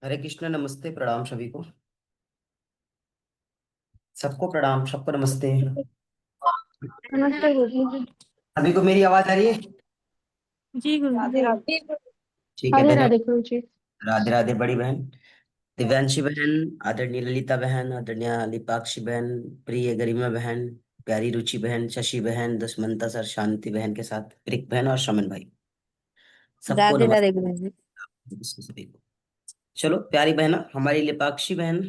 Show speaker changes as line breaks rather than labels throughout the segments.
हरे कृष्ण। नमस्ते, प्रणाम सभी को। सबको प्रणाम, सबको नमस्ते।
नमस्ते गुरु जी।
सभी को मेरी आवाज आ रही है?
जी गुरु
राधे
जी।
राधे।
ठीक है।
राधे
धन्यवाद।
राधे गुरु जी।
राधे राधे बड़ी बहन, दिव्यांशी बहन, आदरणीय ललिता बहन, आदरणीय लिपाक्षी बहन, प्रिय गरिमा बहन, प्यारी रुचि बहन, शशि बहन, दुष्मंता सर, शांति बहन के साथ प्रिक बहन और शमन भाई, सबको
राधे राधे
नमस्ते।
गुरु जी।
सभी को चलो, प्यारी बहना हमारी लिपाक्षी बहन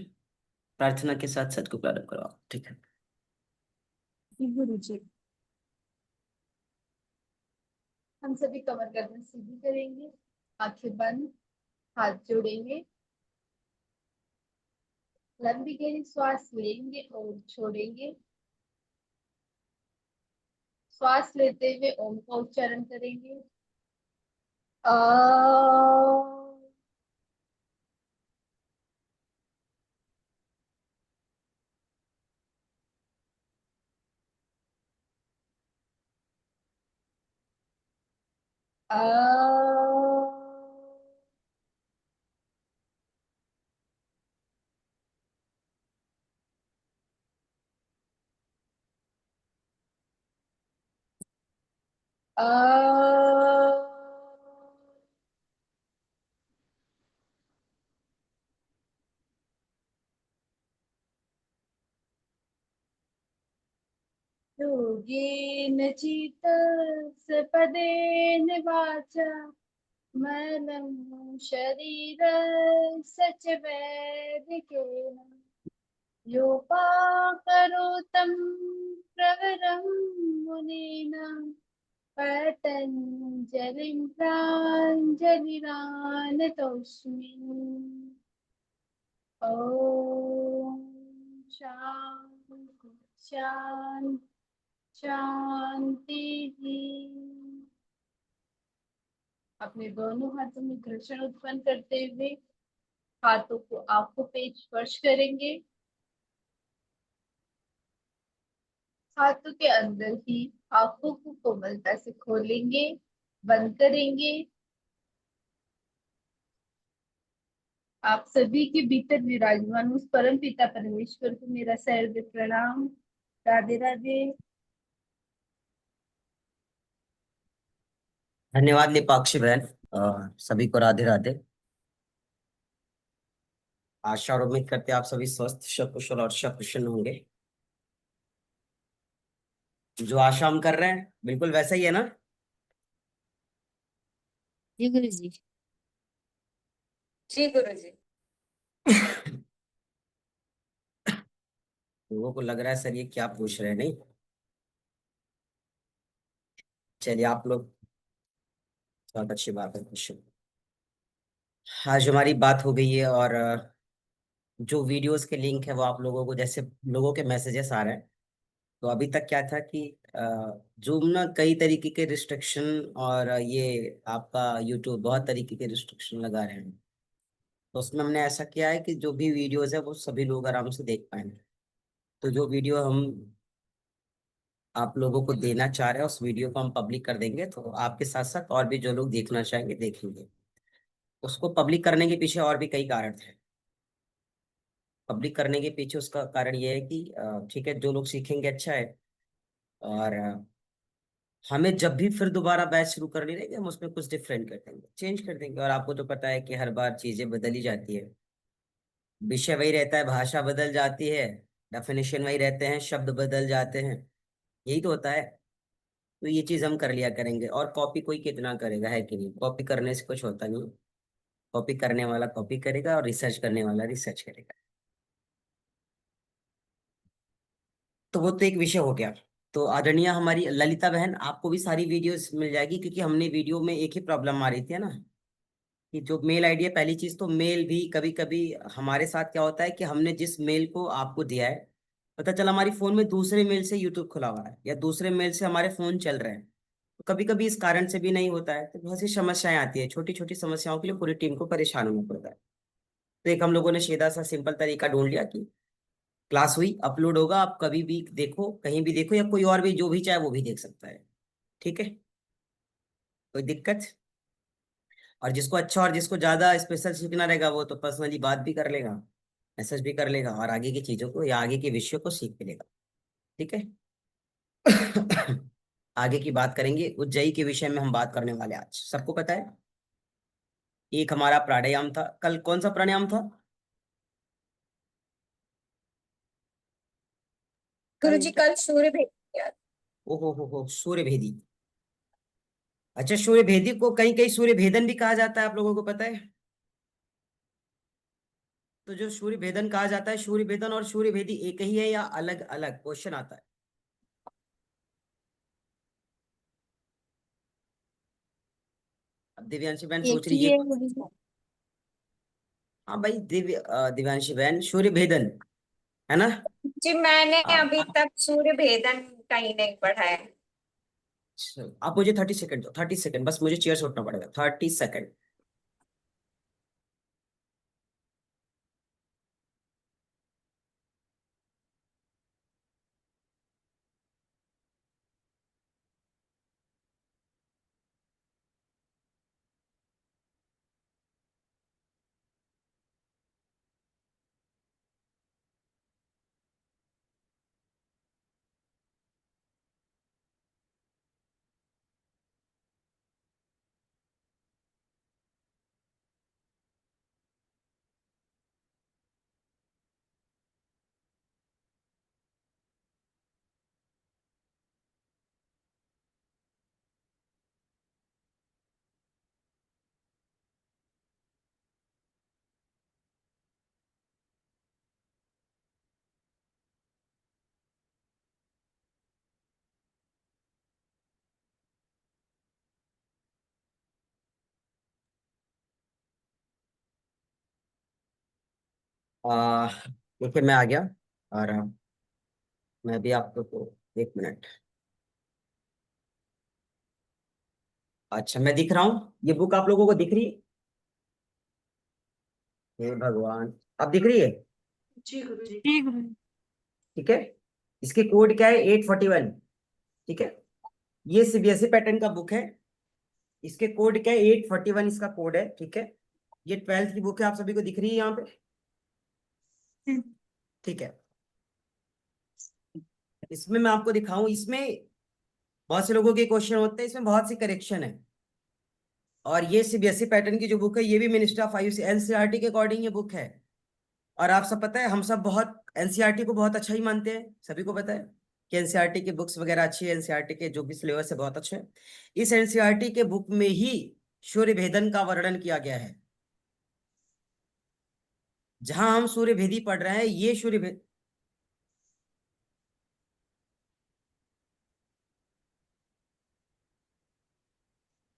प्रार्थना के साथ सत को प्रारंभ करवाओ। ठीक है।
जी गुरु जी। हम सभी कमर गर्दन सीधी करेंगे, आंखें बंद, हाथ जोड़ेंगे, लंबी गहरी श्वास लेंगे और छोड़ेंगे। श्वास लेते हुए ओम का उच्चारण करेंगे। आ आ आ योगेन चित्तः सपदेन वाचा मलं शरीरस्य च वैदिकेन योपाकरोतं प्रवरं मुनीन् पतञ्जलिं प्राञ्जलिरानतोऽस्मि। ॐ शान्ति शान्ति शान्तिः। अपने दोनों हाथों में घर्षण उत्पन्न करते हुए हाथों को आंखों पे स्पर्श करेंगे। हाथों के अंदर ही आंखों को कोमलता से खोलेंगे, बंद करेंगे। आप सभी के भीतर विराजमान उस परम पिता परमेश्वर को मेरा सहृदय प्रणाम। राधे राधे।
धन्यवाद लिपाक्षी बहन। सभी को राधे राधे। आशा और उम्मीद करते हैं आप सभी स्वस्थ, सकुशल और सकुशल होंगे। जो आशा हम कर रहे हैं बिल्कुल वैसा ही है ना?
जी गुरु जी। जी गुरु जी।
लोगों को लग रहा है सर ये क्या पूछ रहे हैं, नहीं? चलिए आप लोग, बहुत अच्छी बात है, क्वेश्चन। आज हमारी बात हो गई है और जो वीडियोस के लिंक है वो आप लोगों को, जैसे लोगों के मैसेजेस आ रहे हैं, तो अभी तक क्या था कि जूम ना कई तरीके के रिस्ट्रिक्शन, और ये आपका यूट्यूब बहुत तरीके के रिस्ट्रिक्शन लगा रहे हैं। तो उसमें हमने ऐसा किया है कि जो भी वीडियोस है वो सभी लोग आराम से देख पाएंगे। तो जो वीडियो हम आप लोगों को देना चाह रहे हैं उस वीडियो को हम पब्लिक कर देंगे, तो आपके साथ साथ और भी जो लोग देखना चाहेंगे देखेंगे। उसको पब्लिक करने के पीछे और भी कई कारण थे। पब्लिक करने के पीछे उसका कारण ये है कि ठीक है, जो लोग सीखेंगे अच्छा है, और हमें जब भी फिर दोबारा बैच शुरू करनी रहेगी हम उसमें कुछ डिफरेंट कर देंगे, चेंज कर देंगे। और आपको तो पता है कि हर बार चीजें बदल ही जाती है, विषय वही रहता है, भाषा बदल जाती है, डेफिनेशन वही रहते हैं, शब्द बदल जाते हैं, यही तो होता है। तो ये चीज हम कर लिया करेंगे। और कॉपी कोई कितना करेगा, है कि नहीं? कॉपी करने से कुछ होता नहीं। कॉपी करने वाला कॉपी करेगा और रिसर्च करने वाला रिसर्च करेगा। तो वो तो एक विषय हो गया। तो आदरणीय हमारी ललिता बहन, आपको भी सारी वीडियोस मिल जाएगी, क्योंकि हमने वीडियो में एक ही प्रॉब्लम आ रही थी, है ना, कि जो मेल आईडी है, पहली चीज तो मेल भी कभी कभी हमारे साथ क्या होता है कि हमने जिस मेल को आपको दिया है, पता चला हमारी फोन में दूसरे मेल से यूट्यूब खुला हुआ है या दूसरे मेल से हमारे फोन चल रहे हैं। तो कभी कभी इस कारण से भी नहीं होता है, तो बहुत सी समस्याएं आती है। छोटी छोटी समस्याओं के लिए पूरी टीम को परेशान होना पड़ता है। तो एक हम लोगों ने सीधा सा सिंपल तरीका ढूंढ लिया कि क्लास हुई, अपलोड होगा, आप कभी भी देखो, कहीं भी देखो, या कोई और भी जो भी चाहे वो भी देख सकता है। ठीक है, कोई दिक्कत? और जिसको अच्छा और जिसको ज्यादा स्पेशल सीखना रहेगा वो तो पर्सनली बात भी कर लेगा, मैसेज भी कर लेगा और आगे की चीजों को या आगे के विषयों को सीख भी लेगा। ठीक है। आगे की बात करेंगे, उज्जयी के विषय में हम बात करने वाले हैं आज। सबको पता है एक हमारा प्राणायाम था कल, कौन सा प्राणायाम था कल?
गुरुजी कल सूर्य भेद किया।
ओहो सूर्य भेदी। अच्छा, सूर्य भेदी को कहीं कहीं सूर्य भेदन भी कहा जाता है, आप लोगों को पता है? तो जो सूर्य भेदन कहा जाता है, सूर्य भेदन और सूर्य भेदी एक ही है या अलग अलग? क्वेश्चन आता है। अब दिव्यांशी बहन
एक
सोच रही
ही
है।
है गुरुजी।
हाँ भाई, दिव्यांशी बहन, सूर्य भेदन है ना?
जी मैंने
हाँ।
अभी तक सूर्य भेदन कहीं नहीं पढ़ा है।
आप मुझे 30 सेकंड दो, 30 सेकंड बस, मुझे चेयर से उठना पड़ेगा, 30 सेकंड। आ, देखिए मैं आ गया और मैं भी आपको को 1 मिनट। अच्छा, मैं दिख रहा हूँ, ये बुक आप लोगों को दिख रही है? हे भगवान, अब दिख रही है?
जी गुरुजी।
जी गुरुजी।
ठीक है। इसकी कोड क्या है? 841। ठीक है। ये सीबीएसई पैटर्न का बुक है। इसके कोड क्या है? 841 इसका कोड है। ठीक है। ये 12th की बुक है, आप सभी को दिख रही है यहाँ पे?
हम्म।
ठीक है। इसमें मैं आपको दिखाऊं, इसमें बहुत से लोगों के क्वेश्चन होते हैं, इसमें बहुत सी करेक्शन है। और ये सीबीएसई पैटर्न की जो बुक है, ये भी मिनिस्टर ऑफ आयुष एनसीईआरटी के अकॉर्डिंग ये बुक है। और आप सब पता है, हम सब बहुत एनसीईआरटी को बहुत अच्छा ही मानते हैं, सभी को पता है कि एनसीईआरटी की बुक्स वगैरह अच्छी है, एनसीईआरटी के जो भी सिलेबस है बहुत अच्छे हैं। इस एनसीईआरटी के बुक में ही सूर्य भेदन का वर्णन किया गया है। जहां हम सूर्य भेदी पढ़ रहे हैं, ये सूर्य भेद।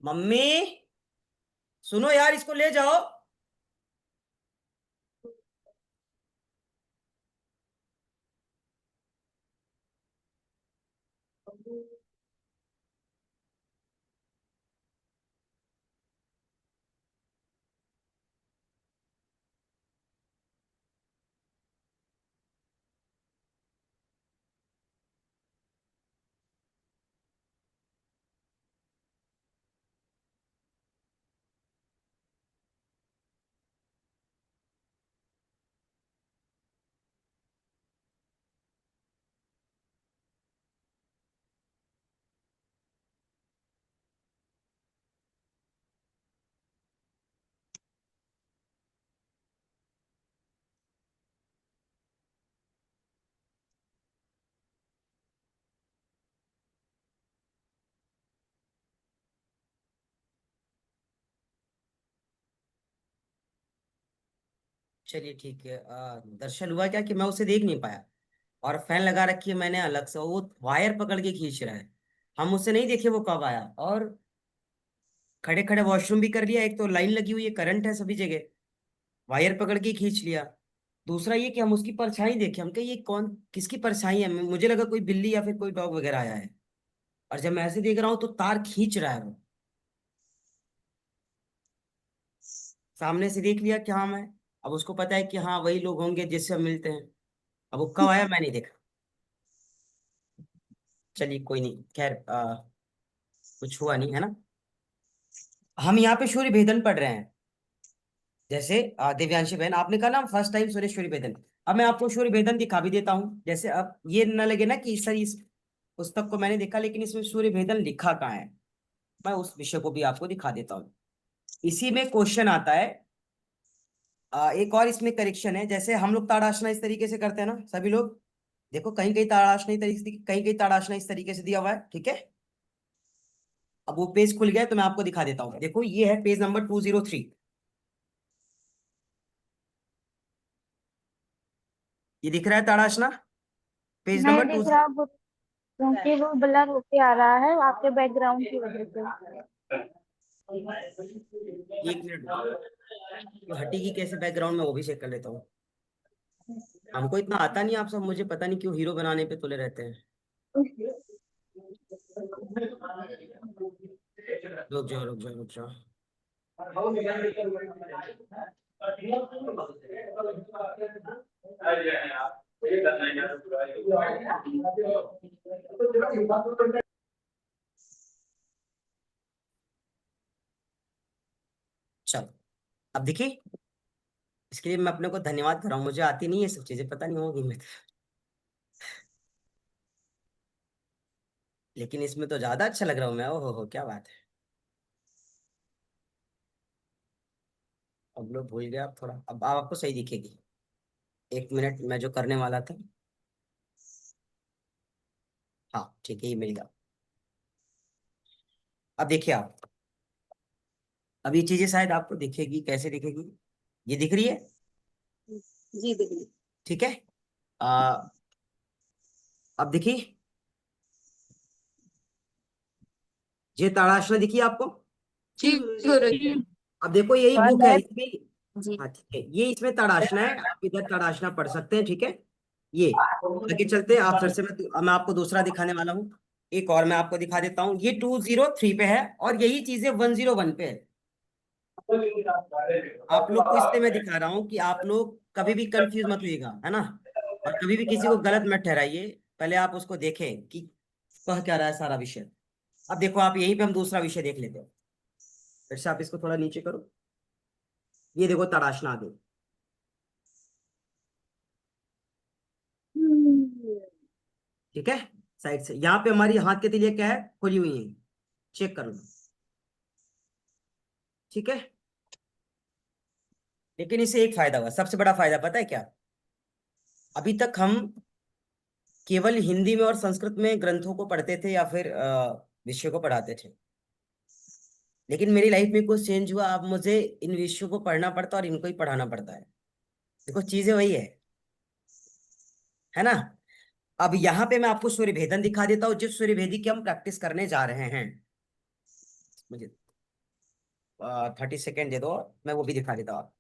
मम्मी सुनो यार, इसको ले जाओ। चलिए ठीक है। दरअसल हुआ क्या कि मैं उसे देख नहीं पाया, और फैन लगा रखी है मैंने अलग से, वो वायर पकड़ के खींच रहा है। हम उसे नहीं देखे वो कब आया, और खड़े खड़े वॉशरूम भी कर लिया। एक तो लाइन लगी हुई है, करंट है सभी जगह, वायर पकड़ के ही खींच लिया। दूसरा ये कि हम उसकी परछाई देखे, हम कहे ये कौन, किसकी परछाई है? मुझे लगा कोई बिल्ली या फिर कोई डॉग वगैरह आया है। और जब मैं ऐसे देख रहा हूँ तो तार खींच रहा है वो। सामने से देख लिया कि हाँ मैं, अब उसको पता है कि हाँ वही लोग होंगे जिससे हम मिलते हैं। अब वो कब आया मैं नहीं देखा। चलिए कोई नहीं, खैर कुछ हुआ नहीं है ना। हम यहाँ पे सूर्य भेदन पढ़ रहे हैं। जैसे दिव्यांशी बहन आपने कहा ना फर्स्ट टाइम सूर्य सूर्य भेदन। अब मैं आपको सूर्य भेदन दिखा भी देता हूँ। जैसे अब ये न लगे ना कि सर इस पुस्तक को मैंने देखा लेकिन इसमें सूर्य भेदन लिखा कहाँ है। मैं उस विषय को भी आपको दिखा देता हूँ। इसी में क्वेश्चन आता है। एक और इसमें करेक्शन है। जैसे हम लोग ताड़ासना इस तरीके से करते हैं ना सभी लोग। देखो कहीं कहीं ताड़ासना इस तरीके से, कहीं कहीं ताड़ासना इस तरीके से दिया हुआ है, ठीक है। अब वो पेज खुल गया है तो मैं आपको दिखा देता हूँ। देखो ये है पेज नंबर 203। ये दिख रहा है ताड़ासना, पेज
नहीं
नंबर 2।
दिख रहा क्योंकि वो ब्लर होके आ रहा है आपके बैकग्राउंड की वजह से।
एक मिनट, तो हटेगी कैसे बैकग्राउंड में वो भी चेक कर लेता हूँ। हमको इतना आता नहीं, आप सब मुझे पता नहीं क्यों हीरो बनाने पे तुले रहते हैं। रुक जाओ रुक जाओ रुक जाओ। चलो अब देखिए, इसके लिए मैं अपने को धन्यवाद कर रहा हूँ। मुझे आती नहीं है सब चीजें, पता नहीं होगी मैं, लेकिन इसमें तो ज्यादा अच्छा लग रहा हूँ मैं। ओहो हो क्या बात है। अब लोग भूल गया, अब थोड़ा अब आपको सही दिखेगी। एक मिनट, मैं जो करने वाला था। हाँ ठीक है, ये मिल गया। अब देखिए आप, अब ये चीजें शायद आपको दिखेगी, कैसे दिखेगी, ये दिख रही है,
जी दीदी।
ठीक है। आ, अब देखिए, ये ताड़ासना दिखी आपको।
जी गुरु जी।
अब देखो यही बुक है इसमें।
जी।
हाँ ठीक है, ये इसमें ताड़ासना है, आप इधर ताड़ासना पढ़ सकते हैं, ठीक है। ये आगे चलते हैं, आप फिर से मैं आपको दूसरा दिखाने वाला हूँ। एक और मैं आपको दिखा देता हूँ। ये 203 पे है और यही चीजें 101 पे है। आप लोग को इसलिए मैं दिखा रहा हूँ कि आप लोग कभी भी कंफ्यूज मत होइएगा, है ना। और कभी भी किसी को गलत मत ठहराइए, पहले आप उसको देखें कि कह क्या रहा है सारा विषय। अब देखो आप यहीं पे हम दूसरा विषय देख लेते हैं। फिर से आप इसको थोड़ा नीचे करो। ये देखो तड़ाशना आ गई, ठीक है। साइड से यहाँ पे हमारी हाथ के तिलिया क्या है, खुली हुई है, चेक कर लो, ठीक है। लेकिन इससे एक फायदा हुआ, सबसे बड़ा फायदा पता है क्या। अभी तक हम केवल हिंदी में और संस्कृत में ग्रंथों को पढ़ते थे या फिर विषयों को पढ़ाते थे। लेकिन मेरी लाइफ में कुछ चेंज हुआ, अब मुझे इन विषयों को पढ़ना पड़ता है और इनको ही पढ़ाना पड़ता है। देखो चीजें वही है ना। अब यहाँ पे मैं आपको सूर्य भेदन दिखा देता हूँ, जिस सूर्य भेदी की हम प्रैक्टिस करने जा रहे हैं। मुझे 30 सेकेंड दे दो, मैं वो भी दिखा देता हूँ।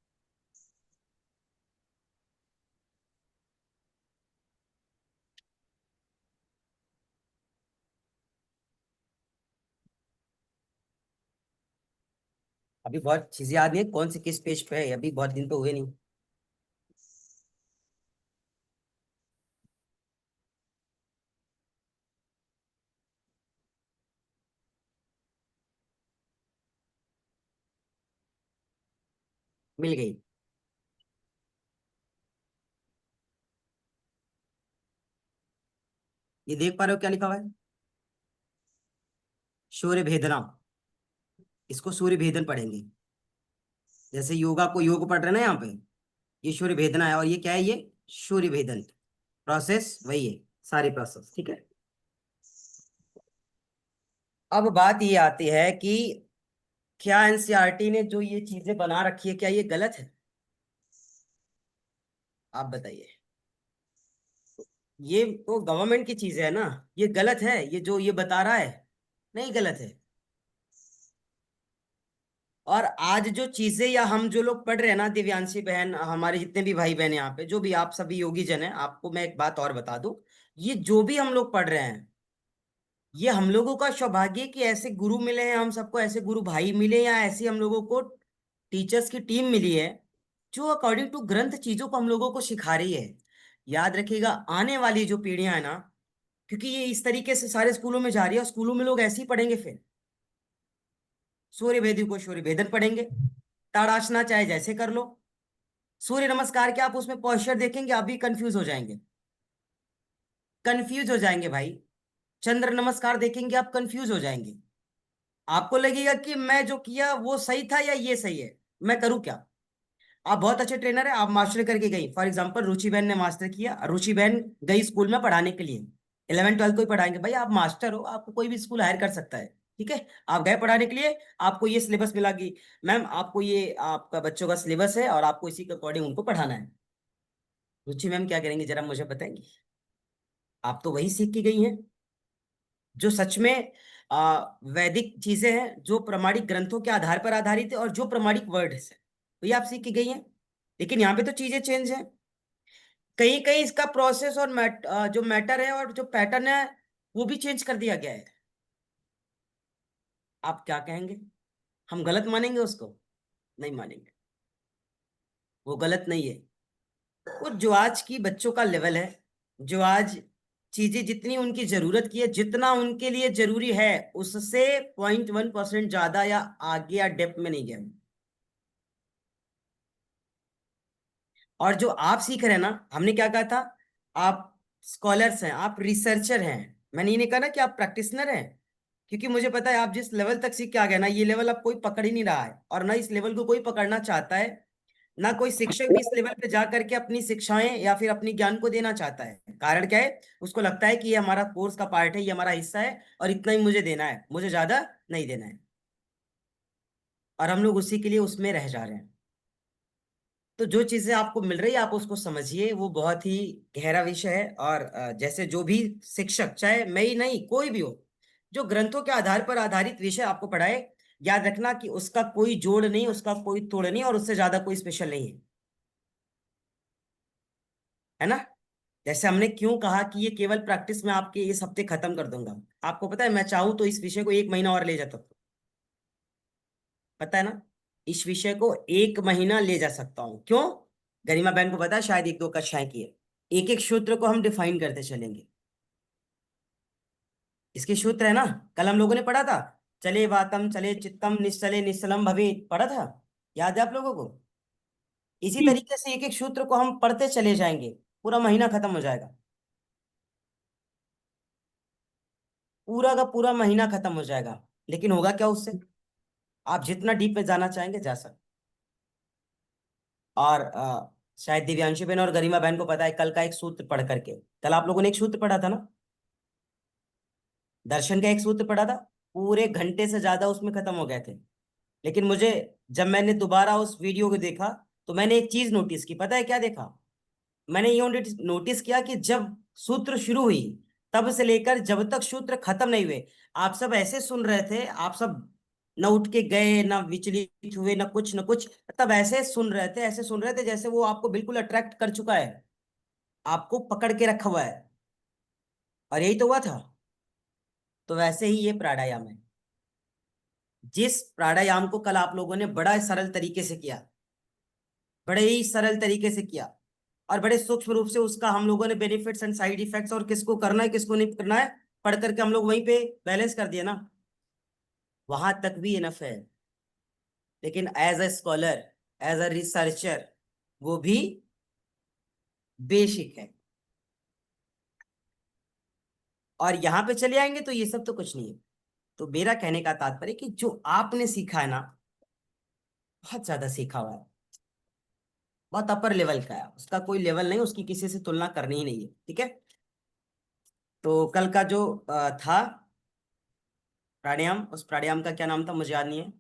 अभी बहुत चीजें याद नहीं है, कौन सी किस पेज पे है, अभी बहुत दिन तो हुए नहीं। मिल गई। ये देख पा रहे हो क्या लिखा हुआ है, सूर्य भेदना। इसको सूर्य भेदन पढ़ेंगे। जैसे योगा को योग पढ़ रहे हैं ना यहाँ पे, ये सूर्य भेदना है और ये क्या है, ये सूर्य भेदन। प्रोसेस वही है, सारी प्रोसेस, ठीक है। अब बात ये आती है कि क्या एनसीईआरटी ने जो ये चीजें बना रखी है, क्या ये गलत है, आप बताइए। ये तो गवर्नमेंट की चीजें है ना, ये गलत है, ये जो ये बता रहा है नहीं गलत है। और आज जो चीजें या हम जो लोग पढ़ रहे हैं ना, दिव्यांशी बहन, हमारे जितने भी भाई बहन यहाँ पे, जो भी आप सभी योगी जन हैं, आपको मैं एक बात और बता दूं। ये जो भी हम लोग पढ़ रहे हैं, ये हम लोगों का सौभाग्य है कि ऐसे गुरु मिले हैं, हम सबको ऐसे गुरु भाई मिले, या ऐसी हम लोगों को टीचर्स की टीम मिली है जो अकॉर्डिंग टू ग्रंथ चीजों को हम लोगों को सिखा रही है। याद रखिएगा आने वाली जो पीढ़ियां है ना, क्योंकि ये इस तरीके से सारे स्कूलों में जा रही है और स्कूलों में लोग ऐसे ही पढ़ेंगे फिर। सूर्य भेदी को सूर्य भेदन पढ़ेंगे। ताड़ासना चाहे जैसे कर लो। सूर्य नमस्कार के आप उसमें पॉस्चर देखेंगे, आप भी कंफ्यूज हो जाएंगे, कंफ्यूज हो जाएंगे भाई। चंद्र नमस्कार देखेंगे आप कंफ्यूज हो जाएंगे, आपको लगेगा कि मैं जो किया वो सही था या ये सही है, मैं करूँ क्या। आप बहुत अच्छे ट्रेनर है, आप मास्टर करके गई, फॉर एग्जांपल रुचि बहन ने मास्टर किया, रुचि बहन गई स्कूल में पढ़ाने के लिए, 11 12 को ही पढ़ाएंगे भाई, आप मास्टर हो, आपको कोई भी स्कूल हायर कर सकता है, ठीक है। आप गए पढ़ाने के लिए, आपको ये सिलेबस मिला कि मैम आपको ये आपका बच्चों का सिलेबस है और आपको इसी के अकॉर्डिंग उनको पढ़ाना है। रुचि मैम क्या करेंगे जरा मुझे बताएंगे। आप तो वही सीख के गई हैं जो सच में वैदिक चीजें हैं, जो प्रमाणिक ग्रंथों के आधार पर आधारित है और जो प्रमाणिक वर्ड है, तो ये आप सीख के गई हैं। लेकिन यहाँ पे तो चीजें चेंज हैं, कहीं कहीं इसका प्रोसेस और जो मैटर है और जो पैटर्न है वो भी चेंज कर दिया गया है। आप क्या कहेंगे, हम गलत मानेंगे उसको? नहीं मानेंगे, वो गलत नहीं है। वो जो आज की बच्चों का लेवल है, जो आज चीजें जितनी उनकी जरूरत की है, जितना उनके लिए जरूरी है, उससे 0.1% ज्यादा या आगे या डेप्थ में नहीं गया। और जो आप सीख रहे हैं ना, हमने क्या कहा था, आप स्कॉलर्स हैं, आप रिसर्चर हैं, मैंने ये नहीं कहा ना कि आप प्रैक्टिशनर हैं। क्योंकि मुझे पता है आप जिस लेवल तक सीख के आ गए ना, ये लेवल अब कोई पकड़ ही नहीं रहा है और ना इस लेवल को कोई पकड़ना चाहता है। ना कोई शिक्षक भी इस लेवल पे जा करके अपनी शिक्षाएं या फिर अपनी ज्ञान को देना चाहता है। कारण क्या है, उसको लगता है कि ये हमारा कोर्स का पार्ट है, ये हमारा हिस्सा है और इतना ही मुझे देना है, मुझे ज्यादा नहीं देना है। और हम लोग उसी के लिए उसमें रह जा रहे हैं। तो जो चीजें आपको मिल रही है आप उसको समझिए, वो बहुत ही गहरा विषय है। और जैसे जो भी शिक्षक, चाहे मैं ही नहीं कोई भी हो, जो ग्रंथों के आधार पर आधारित विषय आपको पढ़ाए, याद रखना कि उसका कोई जोड़ नहीं, उसका कोई तोड़ नहीं और उससे ज्यादा कोई स्पेशल नहीं है ना। जैसे हमने क्यों कहा कि ये केवल प्रैक्टिस में आपके इस हफ्ते खत्म कर दूंगा। आपको पता है मैं चाहूं तो इस विषय को 1 महीना और ले जाता हूं, पता है ना, इस विषय को 1 महीना ले जा सकता हूं। क्यों? गरिमा बहन को पता है, शायद 1 2 कक्षाएं की है। एक एक सूत्र को हम डिफाइन करते चलेंगे। इसके सूत्र है ना, कल हम लोगों ने पढ़ा था, चले वातम चले चित्तम निश्चले निश्चलम भवेत, पढ़ा था, याद है आप लोगों को। इसी तरीके से एक एक सूत्र को हम पढ़ते चले जाएंगे, पूरा महीना खत्म हो जाएगा, पूरा का पूरा महीना खत्म हो जाएगा। लेकिन होगा क्या उससे, आप जितना डीप में जाना चाहेंगे जा सकते। और शायद दिव्यांशु बहन और गरिमा बहन को पता है, कल का एक सूत्र पढ़ करके, कल आप लोगों ने एक सूत्र पढ़ा था ना, दर्शन का एक सूत्र पढ़ा था, पूरे घंटे से ज्यादा उसमें खत्म हो गए थे। लेकिन मुझे, जब मैंने दोबारा उस वीडियो को देखा तो मैंने एक चीज नोटिस की, पता है क्या देखा? मैंने ये नोटिस किया कि जब सूत्र शुरू हुई तब से लेकर जब तक सूत्र खत्म नहीं हुए, आप सब ऐसे सुन रहे थे, आप सब न उठ के गए, ना विचलित हुए, ना कुछ न कुछ, तब ऐसे सुन रहे थे, ऐसे सुन रहे थे जैसे वो आपको बिल्कुल अट्रैक्ट कर चुका है, आपको पकड़ के रखा हुआ है। और यही तो हुआ था। तो वैसे ही ये प्राणायाम है, जिस प्राणायाम को कल आप लोगों ने बड़ा सरल तरीके से किया, बड़े ही सरल तरीके से किया, और बड़े सूक्ष्म रूप से उसका हम लोगों ने बेनिफिट्स एंड साइड इफेक्ट्स और किसको करना है किसको नहीं करना है पढ़ करके हम लोग वहीं पे बैलेंस कर दिया ना, वहां तक भी इनफ है। लेकिन as a scholar, as a researcher, वो भी बेसिक है। और यहाँ पे चले आएंगे तो ये सब तो कुछ नहीं है। तो मेरा कहने का तात्पर्य कि जो आपने सीखा है ना, बहुत ज्यादा सीखा हुआ है, बहुत अपर लेवल का है, उसका कोई लेवल नहीं, उसकी किसी से तुलना करनी ही नहीं है, ठीक है। तो कल का जो था प्राणायाम, उस प्राणायाम का क्या नाम था मुझे याद नहीं है,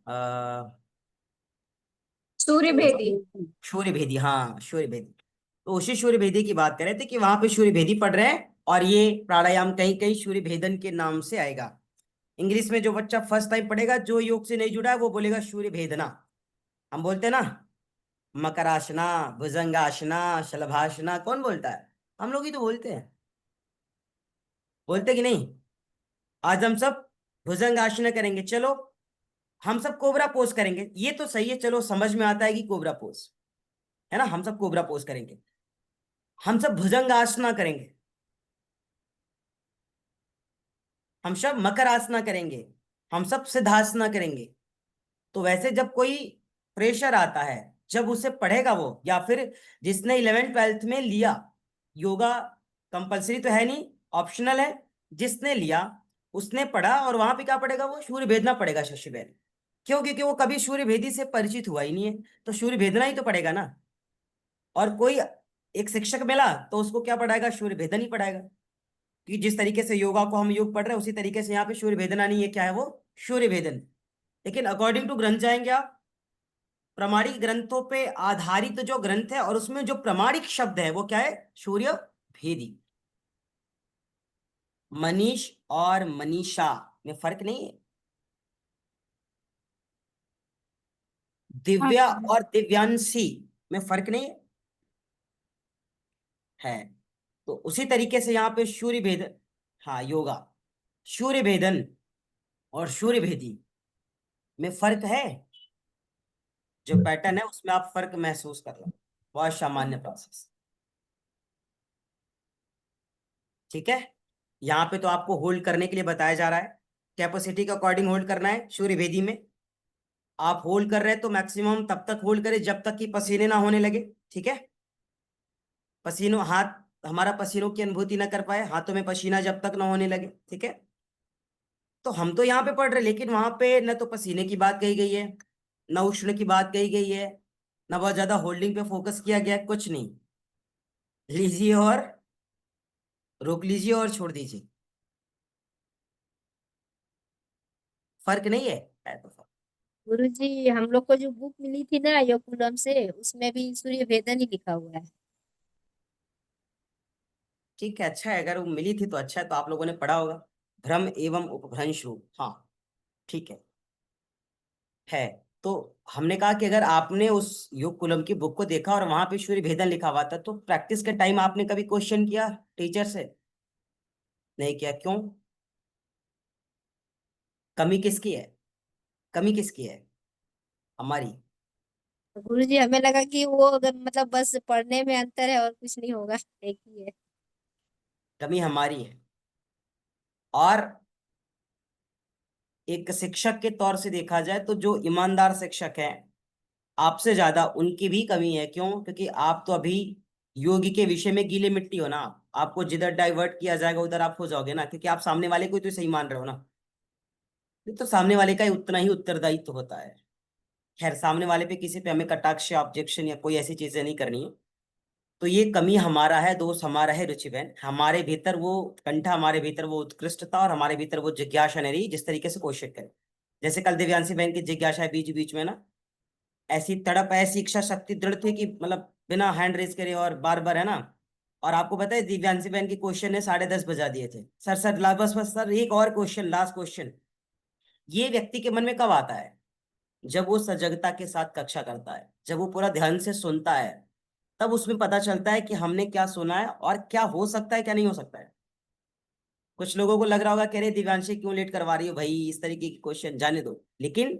सूर्य भेदी।
सूर्य भेदी, हाँ सूर्य भेदी। तो उसी सूर्य भेदी की बात कर रहे थे कि वहां पे सूर्य भेदी पढ़ रहे हैं और ये प्राणायाम कहीं कहीं सूर्य भेदन के नाम से आएगा। इंग्लिश में जो बच्चा फर्स्ट टाइम पढ़ेगा, जो योग से नहीं जुड़ा है, वो बोलेगा सूर्य भेदना। हम बोलते हैं ना मकरासना, भुजंगासना, शलभासना, कौन बोलता है? हम लोग ही तो बोलते हैं, बोलते कि नहीं। आज हम सब भुजंगासना करेंगे, चलो हम सब कोबरा पोज करेंगे, ये तो सही है, चलो समझ में आता है कि कोबरा पोज है ना, हम सब कोबरा पोज करेंगे। हम सब भुजंग आसना करेंगे, हम सब मकर आसना करेंगे, हम सब सिद्धासना करेंगे, तो वैसे जब कोई प्रेशर आता है, जब उसे पढ़ेगा वो, या फिर जिसने 11th 12th में लिया योगा, कंपलसरी तो है नहीं, ऑप्शनल है, जिसने लिया उसने पढ़ा, और वहां पे क्या पढ़ेगा वो, सूर्य भेदना पड़ेगा शशि बहन। क्यों? क्योंकि वो कभी सूर्य भेदी से परिचित हुआ ही नहीं है, तो सूर्य भेदना ही तो पड़ेगा ना। और कोई एक शिक्षक मिला तो उसको क्या पढ़ाएगा, सूर्य भेदन ही पढ़ाएगा। कि जिस तरीके से योगा को हम योग पढ़ रहे हैं, उसी तरीके से यहाँ पे सूर्य भेदना नहीं है, क्या है वो, सूर्य भेदन। लेकिन अकॉर्डिंग टू ग्रंथ जाएंगे आप, प्रामाणिक ग्रंथों पे आधारित जो ग्रंथ है, और उसमें जो प्रामाणिक शब्द है वो क्या है, सूर्य भेदी। मनीष और मनीषा में फर्क नहीं है।
हाँ
दिव्या
सर।
और दिव्यांशी में फर्क नहीं है। तो उसी तरीके से यहाँ पे सूर्य भेदन, हाँ योगा, सूर्य भेदन और सूर्य भेदी में फर्क है। जो पैटर्न है उसमें आप फर्क महसूस कर लो, बहुत सामान्य प्रोसेस। ठीक है, यहाँ पे तो आपको होल्ड करने के लिए बताया जा रहा है, कैपेसिटी के अकॉर्डिंग होल्ड करना है। सूर्य भेदी में आप होल्ड कर रहे हैं तो मैक्सिमम तब तक होल्ड करें जब तक कि पसीने ना होने लगे। ठीक है, पसीनों, हाथ हमारा पसीनों की अनुभूति ना कर पाए, हाथों में पसीना जब तक ना होने लगे। ठीक है, तो हम तो यहाँ पे पढ़ रहे, लेकिन वहां पे न तो पसीने की बात कही गई है, न उष्ण की बात कही गई है, न बहुत ज्यादा होल्डिंग पे फोकस किया गया है, कुछ नहीं। लीजिए और रोक लीजिए और छोड़ दीजिए, फर्क नहीं है तो फर्क।
गुरुजी, हम लोग को जो बुक मिली थी ना योगकुलम से, उसमें भी सूर्य भेदन ही लिखा हुआ है।
ठीक है, अच्छा है, अगर वो मिली थी तो अच्छा है, तो आप लोगों ने पढ़ा होगा। भ्रम एवं उपभ्रंश रूप, हाँ ठीक है। तो हमने कहा कि अगर आपने उस योग कुलम की बुक को देखा और वहां पे सूर्य भेदन लिखा हुआ था, तो प्रैक्टिस के टाइम आपने कभी क्वेश्चन किया टीचर से? नहीं किया, क्यों? कमी किसकी है, कमी किसकी है, हमारी।
तो गुरुजी, हमें लगा कि वो अगर मतलब बस पढ़ने में अंतर है और कुछ नहीं होगा, एक ही है।
कमी हमारी है। और एक शिक्षक के तौर से देखा जाए तो जो ईमानदार शिक्षक हैं आपसे ज्यादा, उनकी भी कमी है। क्यों? क्योंकि आप तो अभी योगी के विषय में गीले मिट्टी हो ना, आपको जिधर डाइवर्ट किया जाएगा उधर आप हो जाओगे ना, क्योंकि आप सामने वाले को ही तो सही मान रहे हो ना। ये तो सामने वाले का ही उतना ही उत्तरदायित्व होता है। खैर, सामने वाले पे किसी पे हमें कटाक्ष ऑब्जेक्शन या कोई ऐसी चीजें नहीं करनी है। तो ये कमी हमारा है, दोष हमारा है रुचि बहन, हमारे भीतर वो कंठा, हमारे भीतर वो उत्कृष्टता, और हमारे भीतर वो जिज्ञासा नहीं रही जिस तरीके से कोशिश करें। जैसे कल दिव्यांशी बहन की जिज्ञासा है बीच बीच में ना, ऐसी तड़प, ऐसी इच्छा शक्ति दृढ़ थी कि मतलब बिना हैंड रेज करे और बार बार, है ना। और आपको पता है दिव्यांशी बहन के क्वेश्चन ने 10:30 बजा दिए थे। सर सर बस बस सर, एक और क्वेश्चन, लास्ट क्वेश्चन। ये व्यक्ति के मन में कब आता है? जब वो सजगता के साथ कक्षा करता है, जब वो पूरा ध्यान से सुनता है, तब उसमें पता चलता है कि हमने क्या सुना है और क्या हो सकता है, क्या नहीं हो सकता है। कुछ लोगों को लग रहा होगा, कह रहे दिव्यांशी क्यों लेट करवा रही हो भाई, इस तरीके के क्वेश्चन जाने दो, लेकिन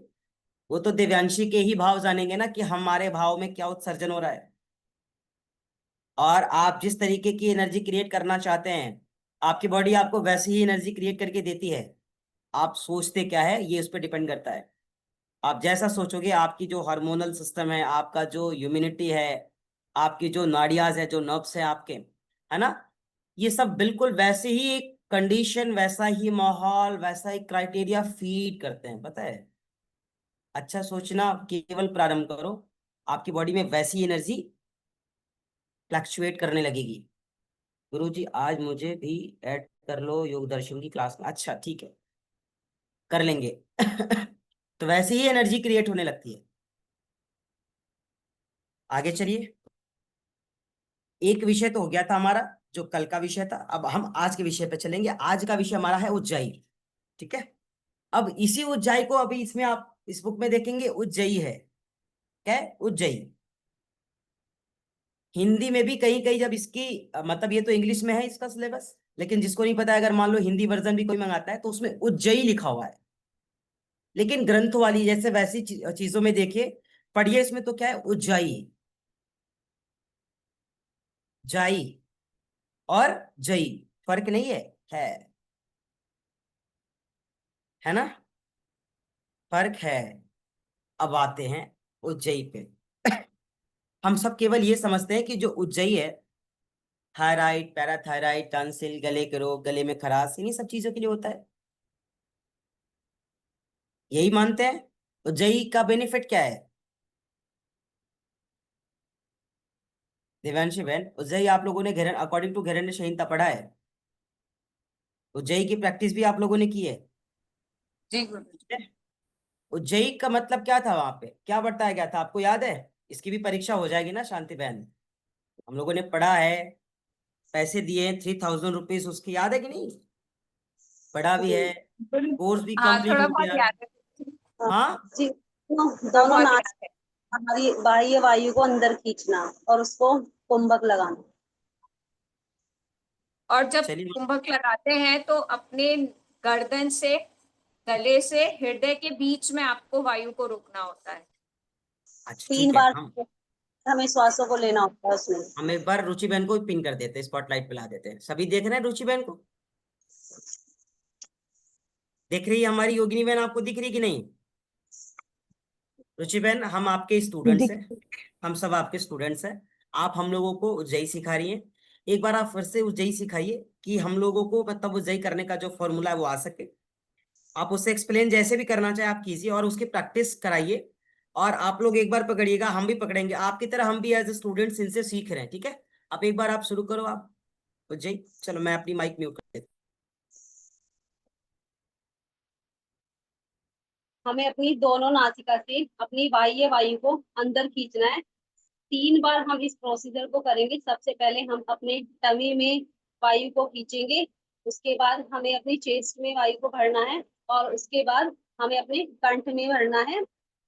वो तो दिव्यांशी के ही भाव जानेंगे ना, कि हमारे भाव में क्या उत्सर्जन हो रहा है। और आप जिस तरीके की एनर्जी क्रिएट करना चाहते हैं, आपकी बॉडी आपको वैसी ही एनर्जी क्रिएट करके देती है। आप सोचते क्या है, ये उस पर डिपेंड करता है। आप जैसा सोचोगे, आपकी जो हार्मोनल सिस्टम है, आपका जो ह्यूमिनिटी है, आपकी जो नाड़ियाज है, जो नर्व्स है आपके, है ना, ये सब बिल्कुल वैसे ही एक कंडीशन, वैसा ही माहौल, वैसा ही क्राइटेरिया फीड करते हैं, पता है। अच्छा सोचना केवल प्रारंभ करो, आपकी बॉडी में वैसी एनर्जी फ्लक्चुएट करने लगेगी। गुरुजी आज मुझे भी ऐड कर लो योग दर्शन की क्लास में। अच्छा ठीक है, कर लेंगे। तो वैसे ही एनर्जी क्रिएट होने लगती है। आगे चलिए, एक विषय तो हो गया था हमारा, जो कल का विषय था। अब हम आज के विषय पे चलेंगे। आज का विषय हमारा है उज्जाई। ठीक है, अब इसी उज्जाई को अभी इसमें आप इस बुक में देखेंगे, उज्जई है। क्या है? उज्जई। हिंदी में भी कहीं कहीं जब इसकी मतलब, ये तो इंग्लिश में है इसका सिलेबस, लेकिन जिसको नहीं पता है, अगर मान लो हिंदी वर्जन भी कोई मंगाता है तो उसमें उज्जई लिखा हुआ है। लेकिन ग्रंथ वाली जैसे वैसी चीजों में देखिए, पढ़िए, इसमें तो क्या है, उज्जाई, जाई और जई, फर्क नहीं है, है है ना, फर्क है। अब आते हैं उज्जयी पे। हम सब केवल ये समझते हैं कि जो उज्जयी है, थायराइड, पैराथायराइड, टॉन्सिल, गले के रोग, गले में खराश, इन्हीं सब चीजों के लिए होता है, यही मानते हैं। उज्जयी का बेनिफिट क्या है? देवांशी बहन, उज्जयी आप लोगों ने घेरन अकॉर्डिंग टू घेरण्य संहिता पढ़ा है? उज्जयी की प्रैक्टिस भी आप लोगों ने की है?
जी गुरु।
उज्जयी का मतलब क्या था? वहां पे क्या बताया गया था, आपको याद है? इसकी भी परीक्षा हो जाएगी ना शांति बहन, हम लोगों ने पढ़ा है, पैसे दिए 3000 रुपीज, उसकी याद है कि नहीं? पढ़ा भी है, कोर्स भी
हाँ
कंप्लीट
थोड़ा
हो
बहुत
गया।
याद है।
हाँ,
जी,
थोड़ा
दोनों
बहुत
नाच
याद है।
हमारी बाह्य वायु को अंदर खींचना और उसको कुंभक लगाना।
और जब
चलिए।
कुंभक लगाते हैं तो अपने गर्दन से, गले से हृदय के बीच में आपको वायु को रोकना होता है।
अच्छा
3
ठीक है,
बार
हम
हमें श्वासों को लेना होता है उसमें।
हम एक बार रुचि बहन को भी पिन कर देते हैं, स्पॉटलाइट पे ला देते हैं। सभी देख रहे हैं रुचि बहन को? देख रही है हमारी योगिनी बहन? आपको दिख रही कि नहीं? रुचि बहन, हम आपके स्टूडेंट्स हैं, हम सब आपके स्टूडेंट्स हैं। आप हम लोगों को उज्जयी सिखा रही हैं। एक बार आप फिर से उज्जयी सिखाइए कि हम लोगों को मतलब उज्जयी करने का जो फॉर्मूला है वो आ सके। आप उससे एक्सप्लेन जैसे भी करना चाहे आप कीजिए, और उसकी प्रैक्टिस कराइए। और आप लोग एक बार पकड़िएगा, हम भी पकड़ेंगे आपकी तरह, हम भी एज स्टूडेंट्स इनसे सीख रहे हैं, ठीक है? अब एक बार आप शुरू करो आप उज्जयी। चलो मैं अपनी माइक म्यूट कर देता
हमें अपनी दोनों नासिका से अपनी बाह्य वायु को अंदर खींचना है। 3 बार हम इस प्रोसीजर को करेंगे। सबसे पहले हम अपने टमी में वायु को खींचेंगे, उसके बाद हमें अपनी चेस्ट में वायु को भरना है, और उसके बाद हमें अपने कंठ में भरना है।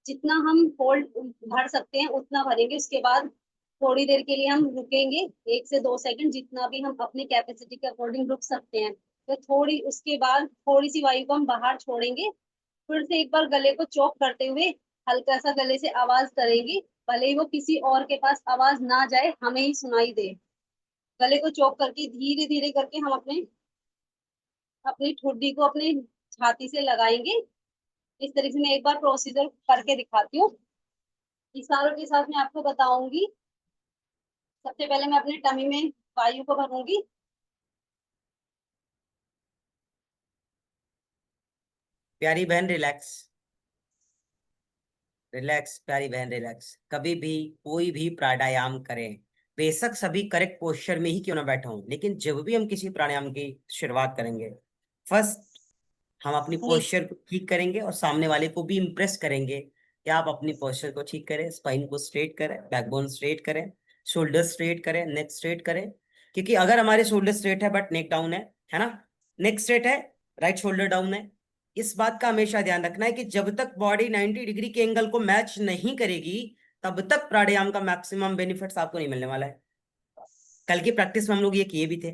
जितना हम होल्ड भर सकते हैं उतना भरेंगे। उसके बाद थोड़ी देर के लिए हम रुकेंगे, 1 से 2 सेकंड, जितना भी हम अपनी कैपेसिटी के अकॉर्डिंग रुक सकते हैं। तो थोड़ी उसके बाद थोड़ी सी वायु को हम बाहर छोड़ेंगे। फिर से एक बार गले को चौक करते हुए हल्का सा गले से आवाज करेंगे, भले ही वो किसी और के पास आवाज ना जाए, हमें ही सुनाई दे। गले को चौक करके धीरे धीरे करके हम अपने अपनी ठुड्डी को अपने छाती से लगाएंगे। इस तरीके से मैं एक बार प्रोसीजर करके दिखाती हूँ। इशारों के साथ मैं आपको बताऊंगी। सबसे पहले मैं अपने टमी में वायु को भरूंगी।
प्यारी बहन रिलैक्स, रिलैक्स प्यारी बहन रिलैक्स। कभी भी कोई भी प्राणायाम करें, बेशक सभी करेक्ट पोस्चर में ही क्यों ना बैठा हूं, लेकिन जब भी हम किसी प्राणायाम की शुरुआत करेंगे, फर्स्ट हम अपनी
जी,
पोस्चर को ठीक करेंगे और सामने वाले को भी इम्प्रेस करेंगे कि आप अपनी पोस्चर को ठीक करें, स्पाइन को स्ट्रेट करें, बैकबोन स्ट्रेट करें, शोल्डर स्ट्रेट करें, नेक स्ट्रेट करें। क्योंकि अगर हमारे शोल्डर स्ट्रेट है बट नेक डाउन है ना, नेक स्ट्रेट है, राइट शोल्डर डाउन है, इस बात का हमेशा ध्यान रखना है कि जब तक बॉडी 90 डिग्री के एंगल को मैच नहीं करेगी, तब तक प्राणायाम का मैक्सिमम बेनिफिट्स आपको नहीं मिलने वाला है। कल की प्रैक्टिस में हम लोग ये किए भी थे।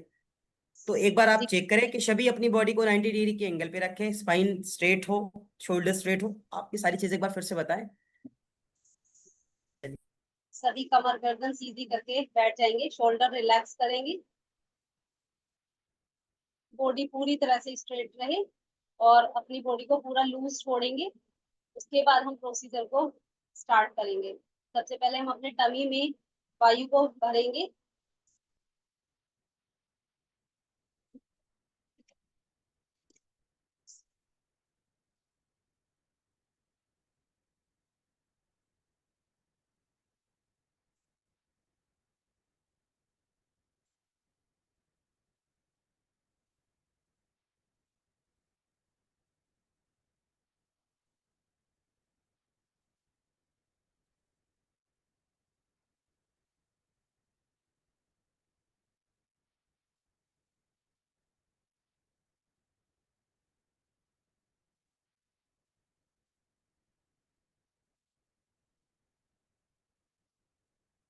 तो एक बार आप
जी,
चेक करें कि सभी अपनी बॉडी को 90 डिग्री के एंगल पे रखें, स्पाइन स्ट्रेट हो, शोल्डर स्ट्रेट हो। आप ये सारी चीजें एक बार फिर से बताएं।
सभी कमर गर्दन सीधी करके बैठ जाएंगे, शोल्डर रिलैक्स करेंगे, बॉडी पूरी तरह से स्ट्रेट रहे, और अपनी बॉडी को पूरा लूज छोड़ेंगे। उसके बाद हम प्रोसीजर को स्टार्ट करेंगे। सबसे पहले हम अपने टमी में वायु को भरेंगे।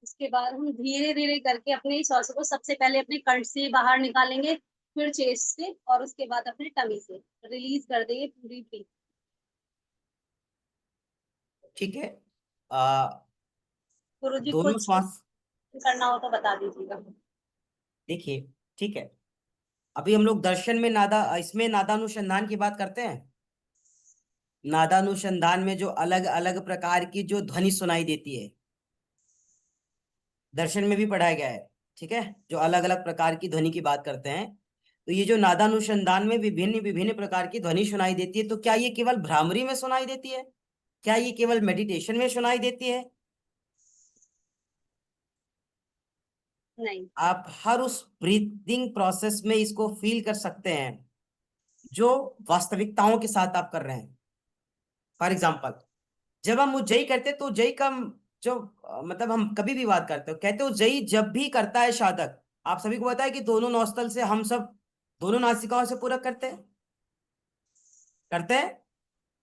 इसके बाद हम धीरे धीरे करके अपने श्वास को सबसे पहले अपने कंठ से बाहर निकालेंगे, फिर चेस्ट से, और उसके बाद अपने टमी से रिलीज कर देंगे पूरी ब्रीथ।
ठीक है। आ,
गुरु जी,
दोनों
कुछ
श्वास
करना हो तो बता दीजिएगा।
देखिए, ठीक है। अभी हम लोग दर्शन में नादा, इसमें नादानुसंधान की बात करते हैं। नादानुसंधान में जो अलग अलग प्रकार की जो ध्वनि सुनाई देती है, दर्शन में भी पढ़ाया गया है, ठीक है, जो अलग अलग प्रकार की ध्वनि की बात करते हैं। तो ये जो नादानुसंधान में विभिन्न विभिन्न प्रकार की ध्वनि सुनाई देती है, तो क्या ये केवल भ्रामरी में सुनाई देती है? क्या ये केवल मेडिटेशन में सुनाई देती है?
नहीं।
आप हर उस ब्रीदिंग प्रोसेस में इसको फील कर सकते हैं जो वास्तविकताओं के साथ आप कर रहे हैं। फॉर एग्जाम्पल, जब हम उज्जयी करते तो उज्जयी का जो मतलब हम कभी भी बात करते हो, कहते हो उज्जयी जब भी करता है साधक, आप सभी को पता है कि दोनों नौस्तल से हम सब दोनों नासिकाओं से पूरक करते हैं, करते हैं।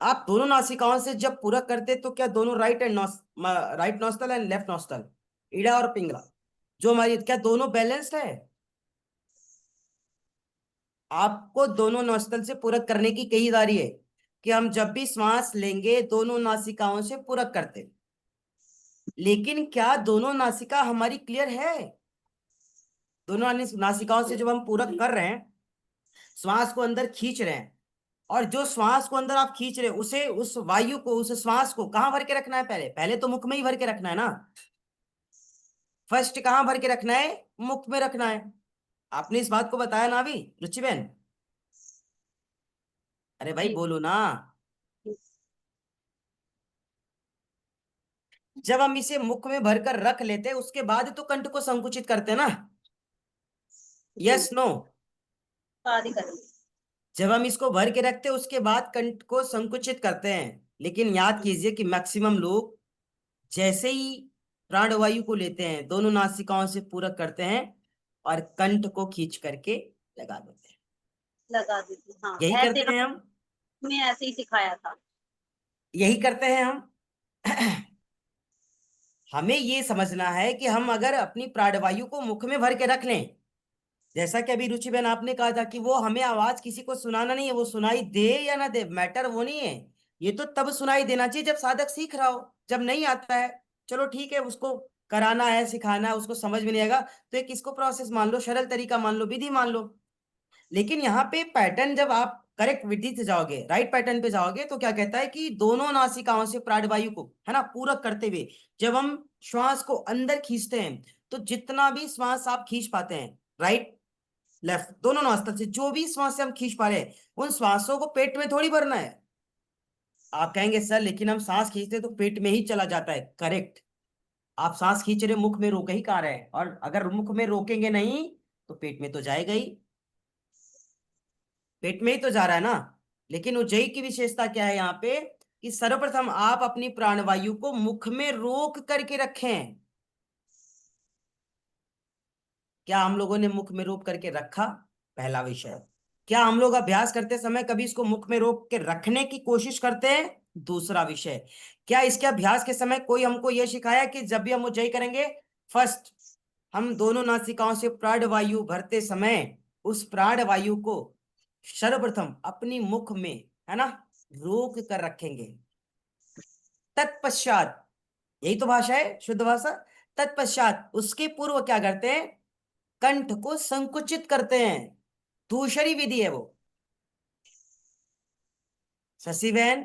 आप दोनों नासिकाओं से जब पूरक करते तो क्या दोनों right nostril and left nostril, Ida और पिंगला, जो हमारी, क्या दोनों बैलेंस्ड है? आपको दोनों नॉस्टल से पूरक करने की कही जा रही है कि हम जब भी श्वास लेंगे दोनों नासिकाओं से पूरक करते, लेकिन क्या दोनों नासिका हमारी क्लियर है? दोनों नासिकाओं से जब हम पूरक कर रहे हैं, श्वास को अंदर खींच रहे हैं, और जो श्वास को अंदर आप खींच रहे हैं उसे, उस वायु को, उस श्वास को कहां भर के रखना है? पहले पहले तो मुख में ही भर के रखना है ना। फर्स्ट कहां भर के रखना है? मुख में रखना है। आपने इस बात को बताया ना अभी रुचि बहन? अरे भाई
जी।
बोलो ना। जब हम इसे मुख में भरकर रख लेते हैं उसके बाद तो कंठ को संकुचित करते हैं ना, यस नो?
शादी करेंगे।
जब हम इसको भर के रखते हैं उसके बाद कंठ को संकुचित करते हैं, लेकिन याद कीजिए कि मैक्सिमम लोग जैसे ही प्राणवायु को लेते हैं दोनों नासिकाओं से पूरक करते हैं और कंठ को खींच करके लगा देते हैं।
लगा देती, हाँ
यही
ऐसे
करते हैं हम,
हमें ऐसे ही सिखाया था।
यही करते हैं हम। हमें ये समझना है कि हम अगर अपनी प्राणवायु को मुख में भर के रख लें, जैसा कि अभी रुचि बहन आपने कहा था कि वो हमें आवाज किसी को सुनाना नहीं है, वो सुनाई दे या ना दे मैटर वो नहीं है। ये तो तब सुनाई देना चाहिए जब साधक सीख रहा हो। जब नहीं आता है, चलो ठीक है, उसको कराना है, सिखाना है, उसको समझ में नहीं आएगा तो एक इसको प्रोसेस मान लो, सरल तरीका मान लो, विधि मान लो। लेकिन यहाँ पे पैटर्न, जब आप करेक्ट विधि से जाओगे, राइट पैटर्न पे जाओगे, तो क्या कहता है कि दोनों नासिकाओं से प्राणवायु को, है ना, पूरक करते हुए जब हम श्वास को अंदर खींचते हैं, तो जितना भी श्वास आप खींच पाते हैं, राइट लेफ्ट दोनों नौस्तल से जो भी श्वास से हम खींच पा रहे हैं, उन श्वासों को पेट में थोड़ी भरना है। आप कहेंगे सर लेकिन हम सांस खींचते तो पेट में ही चला जाता है, करेक्ट। आप सांस खींच रहे, मुख में रोके ही कहा रहे हैं, और अगर मुख में रोकेंगे नहीं तो पेट में तो जाएगा ही, पेट में ही तो जा रहा है ना। लेकिन उज्जयी की विशेषता क्या है यहाँ पे कि सर्वप्रथम आप अपनी प्राणवायु को मुख में रोक करके रखें। क्या हम लोगों ने मुख में रोक करके रखा? पहला विषय। क्या हम लोग अभ्यास करते समय कभी इसको मुख में रोक के रखने की कोशिश करते हैं? दूसरा विषय। क्या इसके अभ्यास के समय कोई हमको यह सिखाया कि जब भी हम उज्जयी करेंगे, फर्स्ट हम दोनों नासिकाओं से प्राणवायु भरते समय उस प्राणवायु को सर्वप्रथम अपनी मुख में, है ना, रोक कर रखेंगे। तत्पश्चात, यही तो भाषा है, शुद्ध भाषा। तत्पश्चात उसके पूर्व क्या करते हैं? कंठ को संकुचित करते हैं। दूसरी विधि है वो। शशि बहन,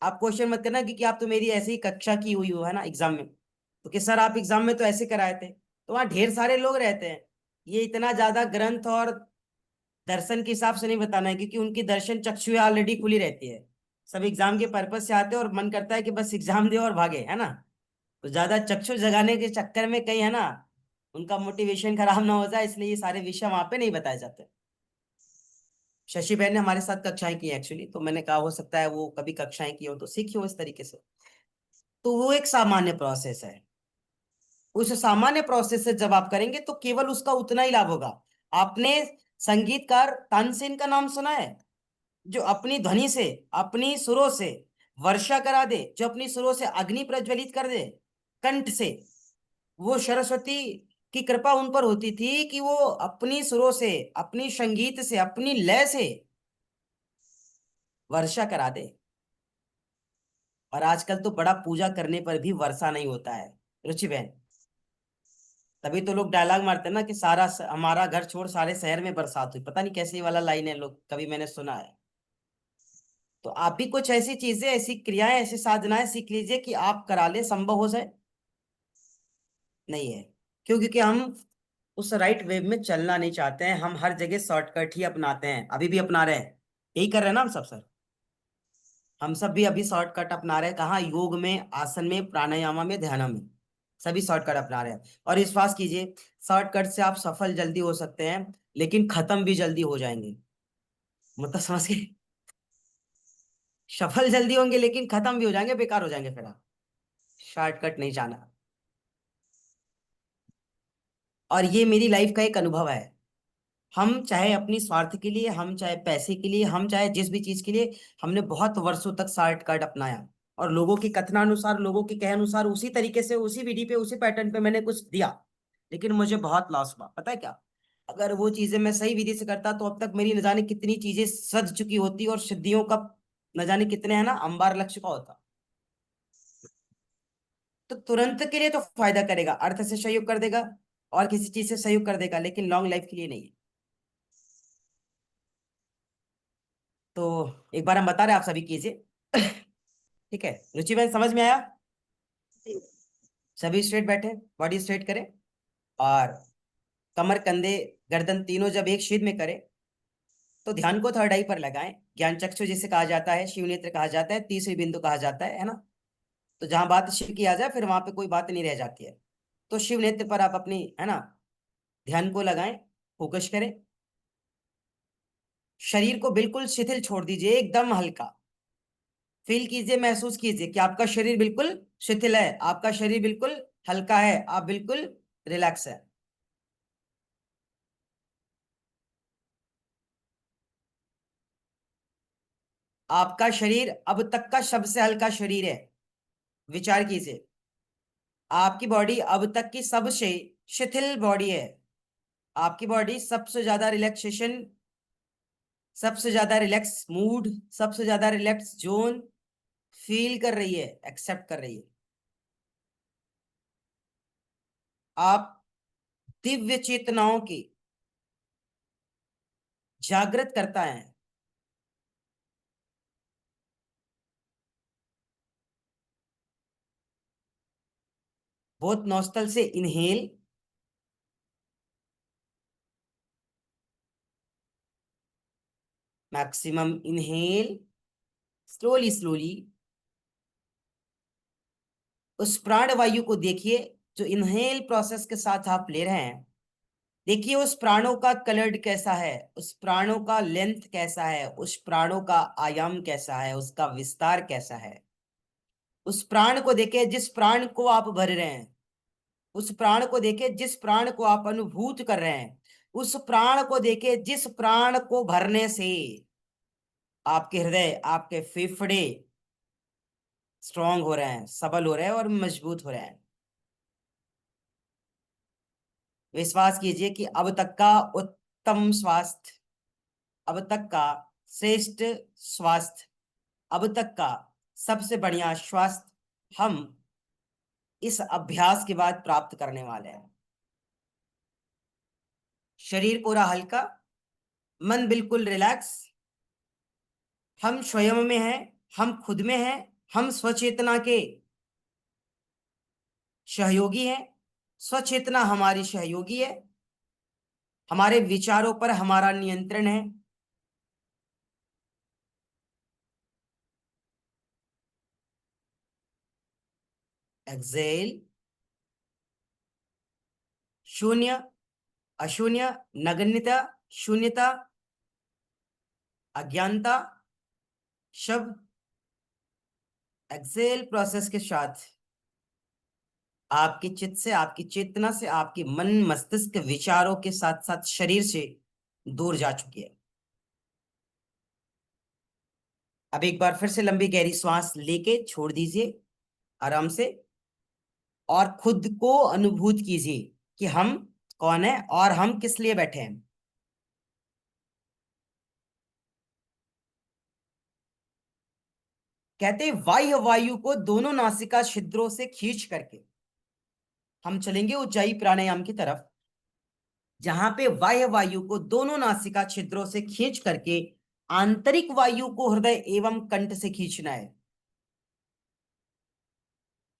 आप क्वेश्चन मत करना कि आप तो मेरी ऐसे ही कक्षा की हुई हो, है ना, एग्जाम में, तो कि सर आप एग्जाम में तो ऐसे कराए थे। तो वहां ढेर सारे लोग रहते हैं, ये इतना ज्यादा ग्रंथ और दर्शन के हिसाब से नहीं बताना है, क्योंकि उनकी दर्शन चक्षुएं ऑलरेडी खुली रहती है। सब एग्जाम के पर्पज से आते हैं और मन करता है कि बस एग्जाम दे और भागे, है ना। तो ज्यादा चक्षु जगाने के चक्कर में कहीं, है ना, उनका मोटिवेशन खराब ना हो जाए, इसलिए ये सारे विषय वहां पे नहीं बताए जाते। शशि बहन ने हमारे साथ कक्षाएं की एक्चुअली, तो मैंने कहा हो सकता है वो कभी कक्षाएं की हो तो सीखी हो इस तरीके से। तो वो एक सामान्य प्रोसेस है। उस सामान्य प्रोसेस से जब आप करेंगे तो केवल उसका उतना ही लाभ होगा। आपने संगीतकार तानसेन का नाम सुना है? जो अपनी ध्वनि से, अपनी सुरों से वर्षा करा दे, जो अपनी सुरों से अग्नि प्रज्वलित कर दे कंठ से। वो सरस्वती की कृपा उन पर होती थी कि वो अपनी सुरों से, अपनी संगीत से, अपनी लय से वर्षा करा दे। और आजकल तो बड़ा पूजा करने पर भी वर्षा नहीं होता है रुचि बहन। तभी तो लोग डायलॉग मारते हैं ना कि हमारा घर छोड़ सारे शहर में बरसात हुई। पता नहीं कैसे ये वाला लाइन है, लोग कभी मैंने सुना है। तो आप भी कुछ ऐसी चीजें, ऐसी क्रियाएं, ऐसी साधनाएं सीख लीजिए कि आप करा ले, संभव हो जाए। नहीं है। क्यों? क्योंकि हम उस राइट वे में चलना नहीं चाहते हैं, हम हर जगह शॉर्टकट ही अपनाते हैं, अभी भी अपना रहे हैं। यही कर रहे हैं ना हम सब सर? हम सब भी अभी शॉर्टकट अपना रहे हैं। कहाँ? योग में, आसन में, प्राणायाम में, ध्यान में, सभी शॉर्टकट अपना रहे हैं। और विश्वास कीजिए, शॉर्टकट से आप सफल जल्दी हो सकते हैं, लेकिन खत्म भी जल्दी हो जाएंगे। मतलब समझ गए? सफल जल्दी होंगे लेकिन खत्म भी हो जाएंगे, बेकार हो जाएंगे फिर आप। शॉर्टकट नहीं जाना। और ये मेरी लाइफ का एक अनुभव है। हम चाहे अपनी स्वार्थ के लिए, हम चाहे पैसे के लिए, हम चाहे जिस भी चीज के लिए, हमने बहुत वर्षों तक शॉर्टकट अपनाया। और लोगों के कथनानुसार, लोगों के कहे अनुसार, उसी तरीके से, उसी विधि पे, उसी पैटर्न पे मैंने कुछ दिया, लेकिन मुझे बहुत लॉस हुआ। पता है क्या? अगर वो चीजें मैं सही विधि से करता तो अब तक मेरी न जाने कितनी चीजें सज चुकी होती, और सिद्धियों का न जाने कितने, है ना, अंबार लग चुका होता। तो तुरंत के लिए तो फायदा करेगा, अर्थ से सहयोग कर देगा और किसी चीज से सहयोग कर देगा, लेकिन लॉन्ग लाइफ के लिए नहीं है। तो एक बार हम बता रहे हैं, आप सभी कीजिए। ठीक है रुचि बहन, समझ में आया? सभी स्ट्रेट बैठे, बॉडी स्ट्रेट करें, और कमर, कंधे, गर्दन तीनों जब एक शीर में करें तो ध्यान को थर्ड आई पर लगाएं। ज्ञान चक्षु जिसे कहा जाता है, शिव नेत्र कहा जाता है, तीसरी बिंदु कहा जाता है ना? तो जहां बात शिव की आ जाए फिर वहां पे कोई बात नहीं रह जाती है। तो शिव नेत्र पर आप अपनी, है ना, ध्यान को लगाएं, फोकस करें। शरीर को बिल्कुल शिथिल छोड़ दीजिए, एकदम हल्का फील कीजिए, महसूस कीजिए कि आपका शरीर बिल्कुल शिथिल है, आपका शरीर बिल्कुल हल्का है, आप बिल्कुल रिलैक्स है। आपका शरीर अब तक का सबसे हल्का शरीर है। विचार कीजिए, आपकी बॉडी अब तक की सबसे शिथिल बॉडी है। आपकी बॉडी सबसे ज्यादा रिलैक्सेशन, सबसे ज्यादा रिलैक्स मूड, सबसे ज्यादा रिलैक्स जोन फील कर रही है, एक्सेप्ट कर रही है। आप दिव्य चेतनाओं की जागृत करता है। बहुत नॉस्टल से inhale, maximum inhale, slowly slowly उस प्राण वायु को देखिए जो इनहेल प्रोसेस के साथ आप ले रहे हैं। देखिए उस प्राणों का कलर कैसा है, उस प्राणों का लेंथ कैसा है, उस प्राणों का आयाम कैसा है, उसका विस्तार कैसा है। उस प्राण को देखे जिस प्राण को आप भर रहे हैं, उस प्राण को देखे जिस प्राण को आप अनुभूत कर रहे हैं, उस प्राण को देखे जिस प्राण को भरने से आपके हृदय, आपके फेफड़े स्ट्रांग हो रहे हैं, सबल हो रहे हैं और मजबूत हो रहे हैं। विश्वास कीजिए कि अब तक का उत्तम स्वास्थ्य, अब तक का श्रेष्ठ स्वास्थ्य, अब तक का सबसे बढ़िया स्वास्थ्य हम इस अभ्यास के बाद प्राप्त करने वाले हैं। शरीर पूरा हल्का, मन बिल्कुल रिलैक्स। हम स्वयं में हैं, हम खुद में हैं, हम स्वचेतना के सहयोगी हैं। स्वचेतना हमारी सहयोगी है, हमारे विचारों पर हमारा नियंत्रण है। एक्सेल, शून्य, अशून्य, नगण्यता, शून्यता, अज्ञानता, शब्द। एक्सेल प्रोसेस के साथ आपकी चित्त से, आपकी चेतना से, आपकी मन मस्तिष्क विचारों के साथ साथ शरीर से दूर जा चुकी है। अब एक बार फिर से लंबी गहरी सांस लेके छोड़ दीजिए आराम से, और खुद को अनुभूत कीजिए कि हम कौन है और हम किस लिए बैठे हैं। कहते हैं बाह्य वायु को दोनों नासिका छिद्रों से खींच करके हम चलेंगे ऊंचाई प्राणायाम की तरफ, जहां पे बाह्य वायु को दोनों नासिका छिद्रों से खींच करके आंतरिक वायु को हृदय एवं कंठ से खींचना है।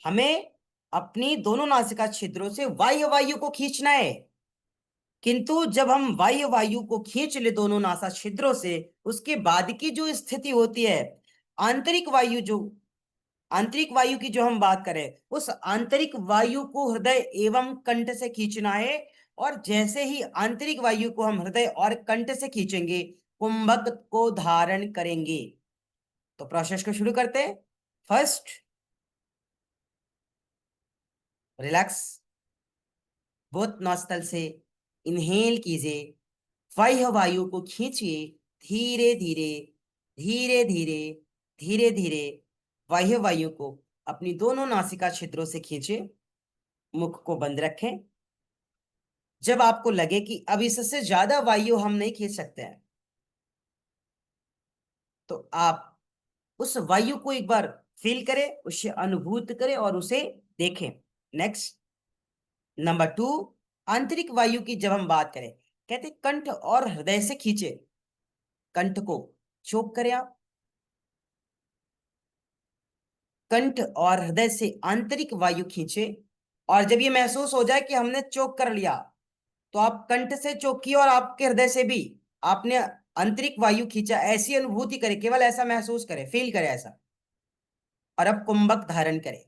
हमें अपनी दोनों नासिका छिद्रों से बाह्य वायु को खींचना है, किंतु जब हम बाह्य वायु को खींच ले दोनों नासा छिद्रों से, उसके बाद की जो स्थिति होती है, आंतरिक वायु जो आंतरिक वायु की जो हम बात करें, उस आंतरिक वायु को हृदय एवं कंठ से खींचना है। और जैसे ही आंतरिक वायु को हम हृदय और कंठ से खींचेंगे, कुंभक को धारण करेंगे। तो प्रोसेस को शुरू करते हैं। फर्स्ट, रिलैक्स, बोथ नॉस्टल से इनहेल कीजिए, बाह्य वायु को खींचिए, धीरे धीरे धीरे धीरे धीरे धीरे बाह्य वायु को अपनी दोनों नासिका छिद्रों से खींचे, मुख को बंद रखें। जब आपको लगे कि अब इससे ज्यादा वायु हम नहीं खींच सकते हैं, तो आप उस वायु को एक बार फील करें, उसे अनुभूत करें और उसे देखें। नेक्स्ट, नंबर 2, आंतरिक वायु की जब हम बात करें, कहते कंठ और हृदय से खींचे, कंठ को चोक करें आप, कंठ और हृदय से आंतरिक वायु खींचे। और जब ये महसूस हो जाए कि हमने चोक कर लिया, तो आप कंठ से चोकिए और आपके हृदय से भी आपने आंतरिक वायु खींचा, ऐसी अनुभूति करें, केवल ऐसा महसूस करें, फील करें ऐसा। और अब कुंभक धारण करें,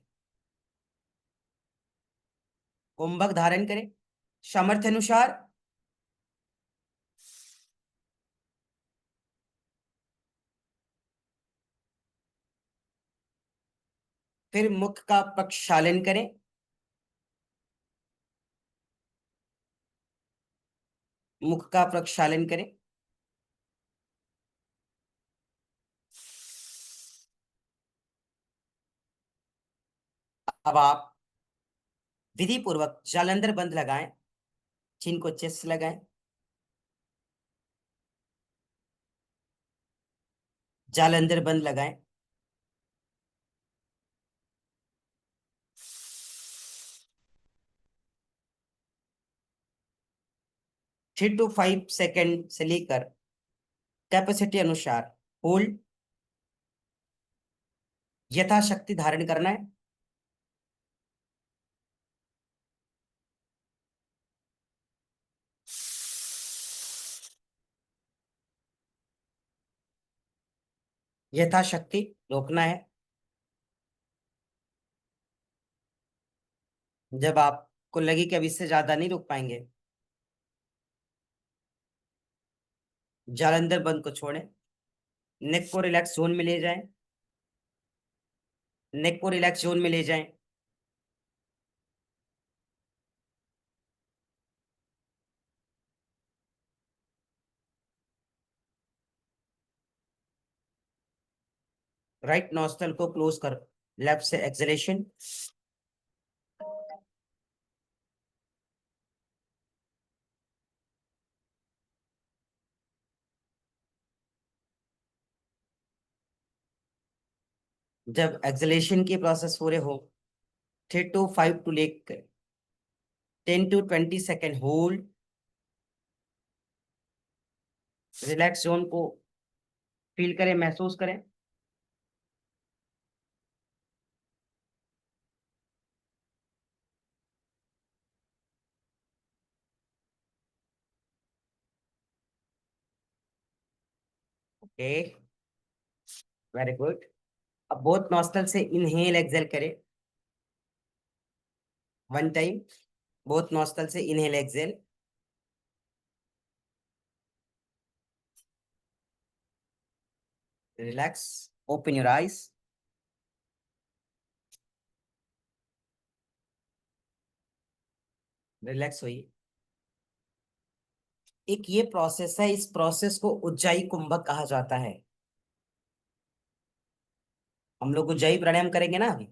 कुंभक धारण करें सामर्थ्य अनुसार। फिर मुख का प्रक्षालन करें, मुख का प्रक्षालन करें। अब आप विधि पूर्वक जालंधर बंद लगाएं, चिन को चेस्ट लगाएं, जालंधर बंद लगाएं। थ्री टू 5 सेकेंड से लेकर कैपेसिटी अनुसार होल्ड, यथाशक्ति धारण करना है। यथाशक्ति रोकना है। जब आपको लगे कि अब इससे ज्यादा नहीं रोक पाएंगे, जालंधर बंद को छोड़ें, नेक को रिलैक्स जोन में ले जाएं, नेक को रिलैक्स जोन में ले जाएं। राइट नॉस्ट्रल को क्लोज कर, लेफ्ट से एक्सलेशन। जब एक्सलेशन की प्रोसेस पूरे हो, 3 to 5 टू लेकर 10 to 20 second hold, relax zone को फील करें, महसूस करें। Okay, very good. अब बोथ नॉस्ट्रल से इनहेल एक्सेल करें, वन टाइम, बोथ नॉस्ट्रल से inhale exhale. Relax, open your eyes. Relax होइए। एक ये प्रोसेस है, इस प्रोसेस को उज्जाई कुंभक कहा जाता है। हम लोग उज्जाई प्राणायाम करेंगे ना अभी,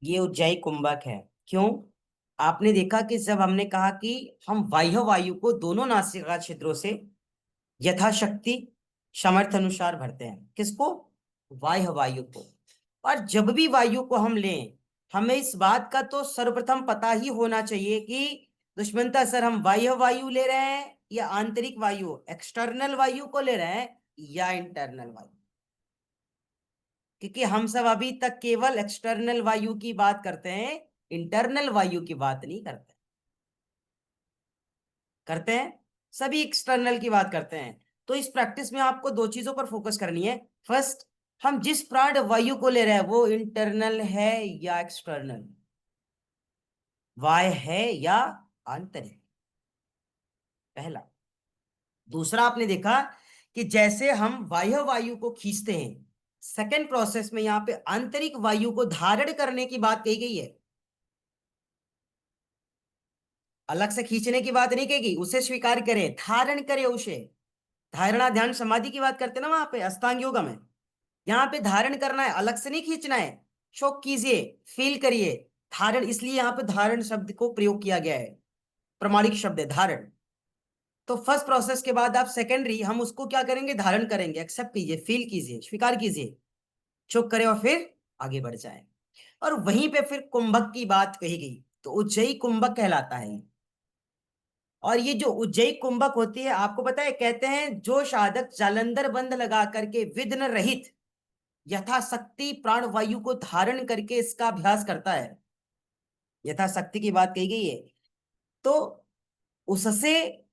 ये उज्जाई कुंभक है। क्यों? आपने देखा कि जब हमने कहा कि हम बाह्य वायु को दोनों नासिका छिद्रों से यथाशक्ति सामर्थ्य अनुसार भरते हैं, किसको? बाह्य वायु को। और जब भी वायु को हम लें, हमें इस बात का तो सर्वप्रथम पता ही होना चाहिए कि दुष्मंता सर, हम बाह्य वायु ले रहे हैं या आंतरिक वायु, एक्सटर्नल वायु को ले रहे हैं, या इंटरनल वायु? क्योंकि हम सब अभी तक केवल एक्सटर्नल वायु की बात करते हैं, इंटरनल वायु की बात नहीं करते। करते हैं सभी एक्सटर्नल की बात करते हैं। तो इस प्रैक्टिस में आपको दो चीजों पर फोकस करनी है। फर्स्ट, हम जिस प्राण वायु को ले रहे हैं वो इंटरनल है या एक्सटर्नल, वाय है या आंतरिक, पहला। दूसरा, आपने देखा कि जैसे हम बाह्य वायु को खींचते हैं, सेकेंड प्रोसेस में यहां पे आंतरिक वायु को धारण करने की बात कही गई है। अलग से खींचने की बात नहीं कही गई, उसे स्वीकार करे, धारण करे उसे। धारणा ध्यान समाधि की बात करते हैं ना वहां पे अष्टांग योग में। यहाँ पे धारण करना है, अलग से नहीं खींचना है। शोक कीजिए, फील करिए। धारण, इसलिए यहाँ पे धारण शब्द को प्रयोग किया गया है, प्रमाणिक शब्द है धारण। तो फर्स्ट प्रोसेस के बाद आप सेकेंडरी, हम उसको क्या करेंगे, धारण करेंगे। एक्सेप्ट कीजिए, फील कीजिए, स्वीकार कीजिए, चुप करें और फिर आगे बढ़ जाए। और वहीं पे फिर कुंभक की बात कही गई, तो उज्जयी कुंभक कहलाता है। और ये जो उज्जयी कुंभक होती है, आपको पता है, कहते हैं जो साधक जालंधर बंद लगा करके विघ्न रहित यथाशक्ति प्राण वायु को धारण करके इसका अभ्यास करता है, यथाशक्ति की बात कही गई है, तो उससे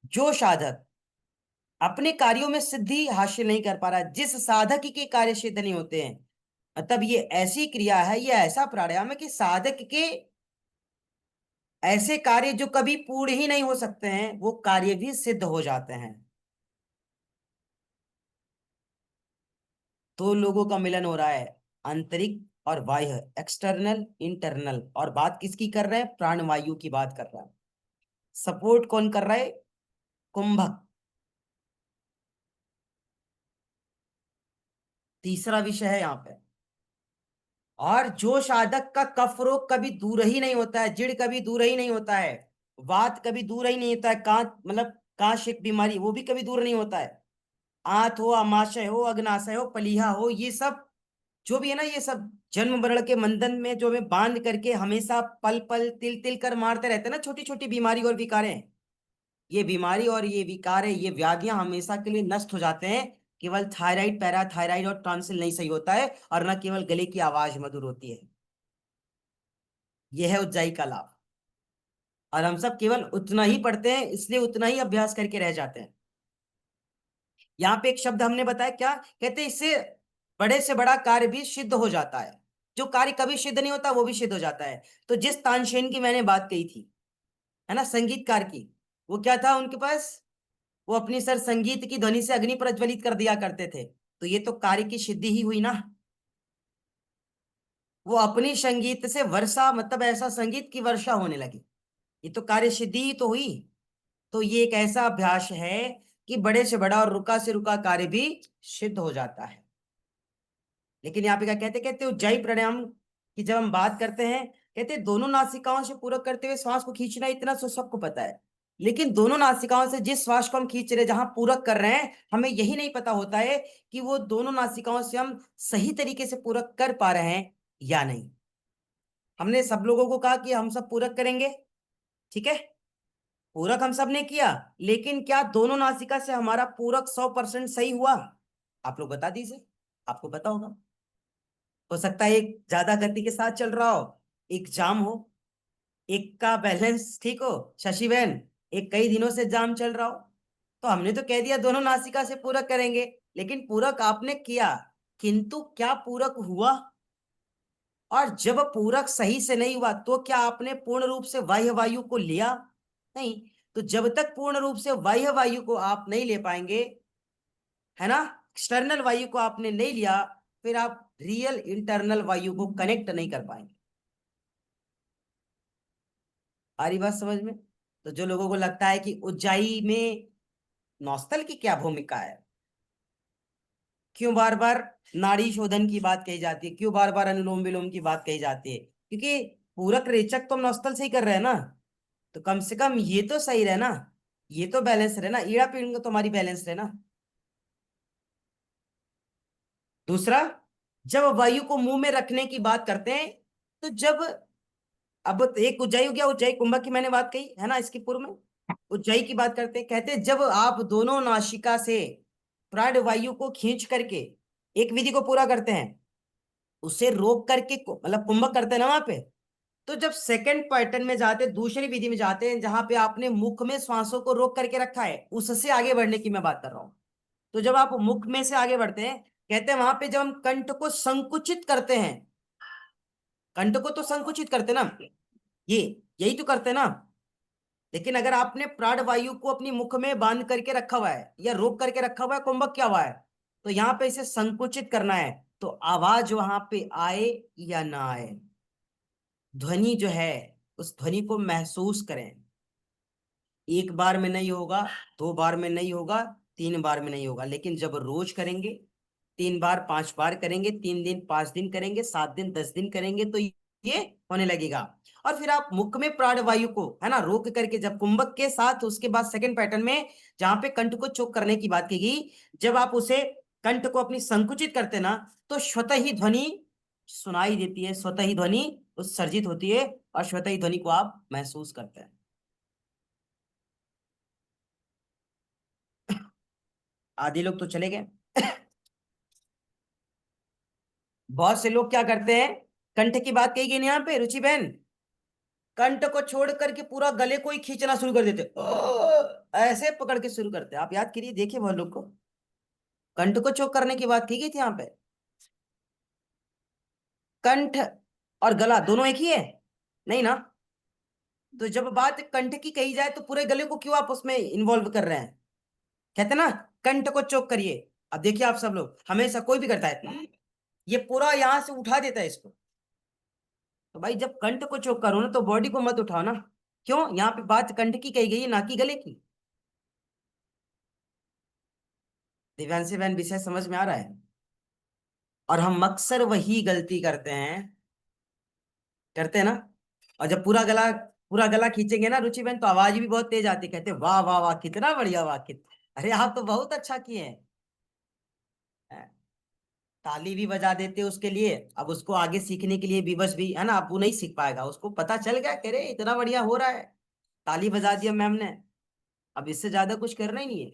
जो साधक अपने कार्यों में सिद्धि हासिल नहीं कर पा रहा, जिस साधक के कार्य सिद्ध नहीं होते हैं, तब ये ऐसी क्रिया है, ये ऐसा प्राणायाम है कि साधक के ऐसे कार्य जो कभी पूर्ण ही नहीं हो सकते हैं, वो कार्य भी सिद्ध हो जाते हैं। दो लोगों का मिलन हो रहा है, आंतरिक और बाह्य, एक्सटर्नल इंटरनल। और बात किसकी कर रहे हैं, प्राणवायु की बात कर रहा है। सपोर्ट कौन कर रहा है, कुंभक। तीसरा विषय है यहाँ पे। और जो साधक का कफ रोग कभी दूर ही नहीं होता है, जिड़ कभी दूर ही नहीं होता है, वात कभी दूर ही नहीं होता है, कांत मतलब काशिक बीमारी वो भी कभी दूर नहीं होता है, आंत हो, अमाशय हो, अग्नाशय हो, पलीहा हो, ये सब जो भी है ना, ये सब जन्म मरण के बंधन में जो हमें बांध करके हमेशा पल पल तिल तिल कर मारते रहते हैं ना, छोटी छोटी बीमारी और विकारें, ये बीमारी और ये विकार है, ये व्याधियां हमेशा के लिए नष्ट हो जाते हैं। केवल थायराइड, पैराथायराइड और टॉन्सिल नहीं सही होता है, और न केवल गले की आवाज मधुर होती है। यह है उज्जाई का लाभ। और हम सब केवल उतना ही पढ़ते हैं, इसलिए उतना ही अभ्यास करके रह जाते हैं। यहाँ पे एक शब्द हमने बताया, क्या कहते हैं, इससे बड़े से बड़ा कार्य भी सिद्ध हो जाता है। जो कार्य कभी सिद्ध नहीं होता वो भी सिद्ध हो जाता है। तो जिस तानसेन की मैंने बात कही थी, है ना, संगीतकार की, वो क्या था उनके पास, वो अपनी सर संगीत की ध्वनि से अग्नि प्रज्वलित कर दिया करते थे। तो ये तो कार्य की सिद्धि ही हुई ना। वो अपनी संगीत से वर्षा, मतलब ऐसा संगीत की वर्षा होने लगी, ये तो कार्य सिद्धि ही तो हुई। तो ये एक ऐसा अभ्यास है कि बड़े से बड़ा और रुका से रुका कार्य भी सिद्ध हो जाता है। लेकिन यहाँ पे क्या कहते कहते उज्जाई प्राणायाम की जब हम बात करते हैं, कहते दोनों नासिकाओं से पूरक करते हुए श्वास को खींचना, इतना तो सबको पता है। लेकिन दोनों नासिकाओं से जिस श्वास को हम खींच रहे हैं, जहां पूरक कर रहे हैं, हमें यही नहीं पता होता है कि वो दोनों नासिकाओं से हम सही तरीके से पूरक कर पा रहे हैं या नहीं। हमने सब लोगों को कहा कि हम सब पूरक करेंगे, ठीक है, पूरक हम सब ने किया, लेकिन क्या दोनों नासिका से हमारा पूरक 100% सही हुआ? आप लोग बता दीजिए, आपको पता होगा। हो सकता है एक ज्यादा गति के साथ चल रहा हो, एक जाम हो, एक का बैलेंस ठीक हो, शशि बहन, एक कई दिनों से जाम चल रहा हो। तो हमने तो कह दिया दोनों नासिका से पूरक करेंगे, लेकिन पूरक आपने किया, किंतु क्या पूरक हुआ? और जब पूरक सही से नहीं हुआ, तो क्या आपने पूर्ण रूप से बाह्य वायु को लिया? नहीं। तो जब तक पूर्ण रूप से बाह्य वायु को आप नहीं ले पाएंगे, है ना, एक्सटर्नल वायु को आपने नहीं लिया, फिर आप रियल इंटरनल वायु को कनेक्ट नहीं कर पाएंगे। आ रही बात समझ में? तो जो लोगों को लगता है कि उज्जाई में नौस्तल की क्या भूमिका है, क्यों बार बार नाड़ी शोधन की बात कही जाती है, क्यों बार बार अनुलोम विलोम की बात कही जाती है, क्योंकि पूरक रेचक तो हम नौस्तल से ही कर रहे हैं ना। तो कम से कम ये तो सही रहे ना, ये तो बैलेंस रहे ना, ईड़ा पीड़ तो हमारी बैलेंस रहे ना। दूसरा, जब वायु को मुंह में रखने की बात करते हैं, तो जब, अब एक उज्जाई हो गया, उज्जाई कुंभक की मैंने बात कही है ना, इसके पूर्व में उज्जाई की बात करते हैं। कहते हैं जब आप दोनों नासिका से प्राणवायु को खींच करके एक विधि को पूरा करते हैं, उसे रोक करके मतलब कुंभक करते हैं ना वहां पे, तो जब सेकंड पैटर्न में जाते, दूसरी विधि में जाते हैं जहां पे आपने मुख में श्वासों को रोक करके रखा है, उससे आगे बढ़ने की मैं बात कर रहा हूं। तो जब आप मुख में से आगे बढ़ते हैं, कहते हैं वहां पे जब हम कंठ को संकुचित करते हैं, कंठ को तो संकुचित करते ना, ये यही तो करते ना। लेकिन अगर आपने प्राणवायु को अपनी मुख में बांध करके रखा हुआ है या रोक करके रखा हुआ है, कुंभक क्या हुआ है, तो यहाँ पे इसे संकुचित करना है, तो आवाज वहां पे आए या ना आए, ध्वनि जो है उस ध्वनि को महसूस करें। एक बार में नहीं होगा, 2 बार में नहीं होगा, 3 बार में नहीं होगा, लेकिन जब रोज करेंगे, 3 बार 5 बार करेंगे, 3 दिन 5 दिन करेंगे, 7 दिन 10 दिन करेंगे, तो ये होने लगेगा। और फिर आप मुख में प्राणवायु को है ना रोक करके, जब कुंभक के साथ, उसके बाद सेकंड पैटर्न में जहां पे कंठ को चोक करने की बात की गई, जब आप उसे कंठ को अपनी संकुचित करते ना, तो स्वतः ही ध्वनि सुनाई देती है, स्वतः ही ध्वनि उत्सर्जित होती है, और स्वतः ही ध्वनि को आप महसूस करते हैं। आधे लोग तो चले गए। बहुत से लोग क्या करते हैं, कंठ की बात कही गई ना यहाँ पे रुचि बहन, कंठ को छोड़ करके पूरा गले को ही खींचना शुरू कर देते, ऐसे पकड़ के शुरू करते हैं। आप याद करिए, देखिए बहुत लोग को कंठ को चोक करने की बात की गई थी यहाँ पे। कंठ और गला दोनों एक ही है नहीं ना, तो जब बात कंठ की कही जाए तो पूरे गले को क्यों आप उसमें इन्वॉल्व कर रहे हैं, कहते ना कंठ को चोक करिए। अब देखिए आप सब लोग, हमेशा कोई भी करता है, ये पूरा यहां से उठा देता है इसको, तो भाई जब कंठ को चोक करो ना तो बॉडी को मत उठाओ ना, क्यों, यहाँ पे बात कंठ की कही गई है ना कि गले की। दिव्यांशी बहन विषय समझ में आ रहा है? और हम अक्सर वही गलती करते हैं ना। और जब पूरा गला खींचेंगे ना रुचि बहन, तो आवाज भी बहुत तेज आती है, कहते वाह वाह वाह कितना बढ़िया वाह अरे आप तो बहुत अच्छा किए हैं। ताली भी बजा देते उसके लिए। अब उसको आगे सीखने के लिए विवश भी है ना, अब वो नहीं सीख पाएगा, उसको पता चल गया कह रहे इतना बढ़िया हो रहा है, ताली बजा दिया मैम ने, अब इससे ज्यादा कुछ करना ही नहीं है।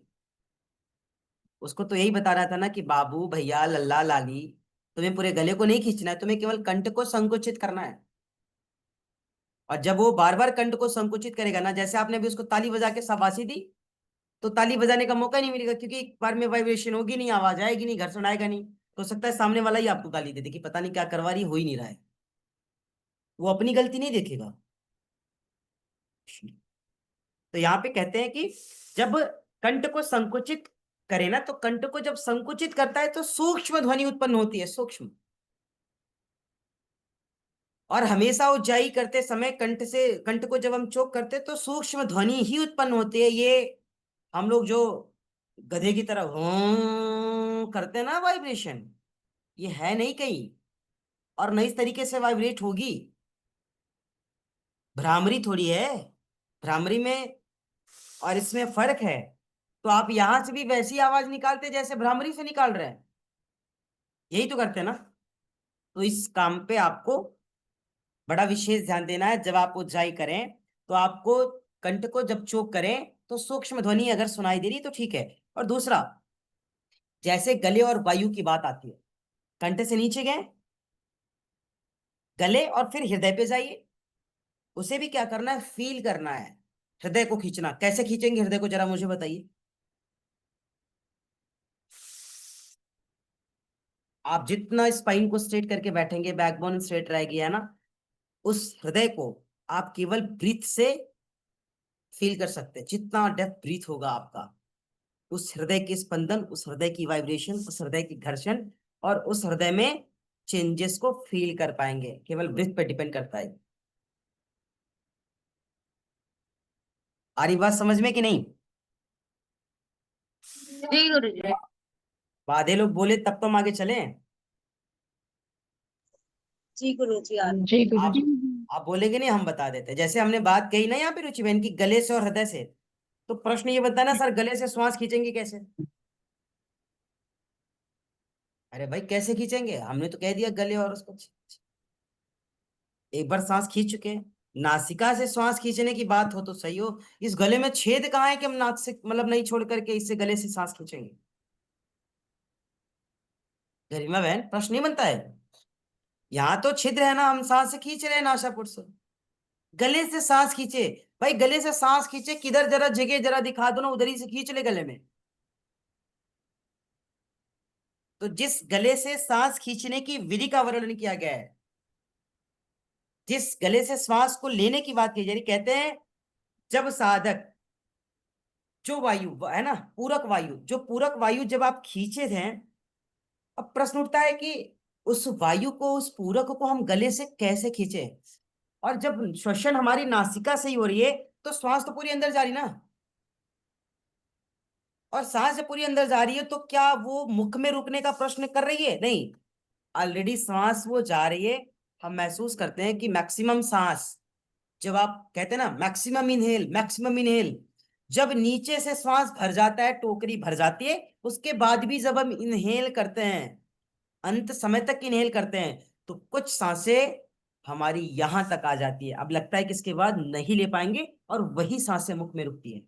उसको तो यही बता रहा था ना कि बाबू भैया लल्ला लाली, तुम्हें पूरे गले को नहीं खींचना है, तुम्हें केवल कंठ को संकुचित करना है। और जब वो बार बार कंठ को संकुचित करेगा ना, जैसे आपने भी उसको ताली बजा के शाबाशी दी, तो ताली बजाने का मौका नहीं मिलेगा, क्योंकि एक बार में वाइब्रेशन होगी नहीं, आवाज आएगी नहीं, घर सुनाएगा नहीं, तो हो सकता है सामने वाला ही आपको गाली दे दे कि पता नहीं क्या करवा रही, हो ही नहीं रहा है, वो अपनी गलती नहीं देखेगा। तो यहाँ पे कहते हैं कि जब कंठ को संकुचित करे ना, तो कंठ को जब संकुचित करता है तो सूक्ष्म ध्वनि उत्पन्न होती है, सूक्ष्म। और हमेशा उज्जाई करते समय कंठ को जब हम चोक करते तो सूक्ष्म ध्वनि ही उत्पन्न होती है। ये हम लोग जो गधे की तरह करते हैं ना वाइब्रेशन, ये है नहीं कहीं, और नई तरीके से वाइब्रेट होगी, भ्रामरी थोड़ी है। भ्रामरी में और इसमें फर्क है। तो आप यहां से भी वैसी आवाज निकालते जैसे भ्रामरी से निकाल रहे हैं, यही तो करते हैं ना। तो इस काम पे आपको बड़ा विशेष ध्यान देना है। जब आप उज्जाई करें तो आपको कंठ को जब चोक करें तो सूक्ष्म ध्वनि अगर सुनाई दे रही तो ठीक है। और दूसरा, जैसे गले और वायु की बात आती है, कंठ से नीचे गए, गले और फिर हृदय पे जाइए, उसे भी क्या करना है, फील करना है, हृदय को खींचना। कैसे खींचेंगे हृदय को, जरा मुझे बताइए। आप जितना स्पाइन को स्ट्रेट करके बैठेंगे, बैकबोन स्ट्रेट रहेगी है ना, उस हृदय को आप केवल ब्रीथ से फील कर सकते हैं। जितना डेप्थ ब्रीथ होगा आपका, उस हृदय के स्पंदन, उस हृदय की वाइब्रेशन, उस हृदय की घर्षण और उस हृदय में चेंजेस को फील कर पाएंगे। केवल ब्रीथ पे डिपेंड करता है। आ रही बात समझ में कि नहीं?
जी गुरुजी।
आधे लोग बोले तब तो हम आगे चले।
जी गुरु जी आ रहे।
जी गुरु जी।
आप बोलेंगे नहीं, हम बता देते। जैसे हमने बात कही ना यहाँ पे रुचि बहन की, गले से और हृदय से, तो प्रश्न ये बनता है ना, सर गले से श्वास खींचेंगे कैसे? अरे भाई कैसे खींचेंगे, हमने तो कह दिया गले और उसको एक बार सांस खींच चुके हैं। नासिका से श्वास खींचने की बात हो तो सही हो, इस गले में छेद कहाँ है कि हम नाक से मतलब नहीं छोड़ करके इससे गले से सांस खींचेंगे? गरिमा बहन, प्रश्न नहीं बनता है। यहाँ तो छिद्र है ना, हम सांस खींच रहे हैं नासापुट से। गले से सांस खींचे। भाई गले से सांस खींचे किधर, जरा जगह जरा दिखा दो ना, उधर ही से खींच ले गले में। तो जिस गले से सांस खींचने की विधि का वर्णन किया गया है, जिस गले से श्वास को लेने की बात की जा रही, कहते हैं जब साधक जो वायु है ना, पूरक वायु, जो पूरक वायु जब आप खींचे थे, अब प्रश्न उठता है कि उस वायु को, उस पूरक को हम गले से कैसे खींचे। और जब श्वसन हमारी नासिका से ही हो रही है तो श्वास तो पूरी अंदर जा रही ना, और सांस जब पूरी अंदर जा रही है तो क्या वो मुख में रुकने का प्रश्न कर रही है? नहीं, ऑलरेडी सांस वो जा रही है। हम महसूस करते हैं कि मैक्सिमम सांस, जब आप कहते हैं ना मैक्सिमम इनहेल, मैक्सिमम इनहेल, जब नीचे से श्वास भर जाता है, टोकरी भर जाती है, उसके बाद भी जब हम इनहेल करते हैं, अंत समय तक इनहेल करते हैं, तो कुछ सांसें हमारी यहां तक आ जाती है। अब लगता है कि इसके बाद नहीं ले पाएंगे, और वही सांसें मुख में रुकती है।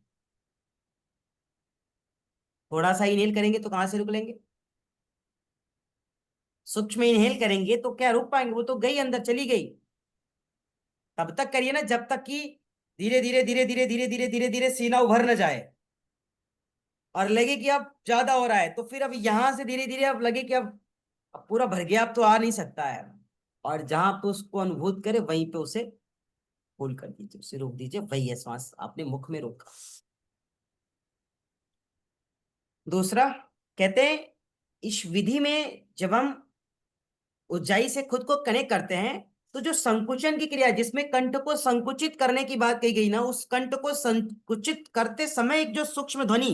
थोड़ा सा इनहेल करेंगे तो कहां से रुक लेंगे? सूक्ष्म इनहेल करेंगे तो क्या रुक पाएंगे? वो तो गई, अंदर चली गई। तब तक करिए ना जब तक कि धीरे धीरे धीरे धीरे धीरे धीरे धीरे धीरे सीना उभर न जाए और लगे कि अब ज्यादा हो रहा है। तो फिर अब यहां से धीरे धीरे अब लगे कि अब पूरा भर गया, अब तो आ नहीं सकता है। और जहां पे उसको अनुभूत करे वहीं पे उसे होल्ड कर दीजिए, उसे रोक दीजिए। वही है श्वास आपने मुख में रोका। दूसरा, कहते हैं इस विधि में जब हम ऊंचाई से खुद को कनेक्ट करते हैं, तो जो संकुचन की क्रिया, जिसमें कंठ को संकुचित करने की बात कही गई ना, उस कंठ को संकुचित करते समय एक जो सूक्ष्म ध्वनि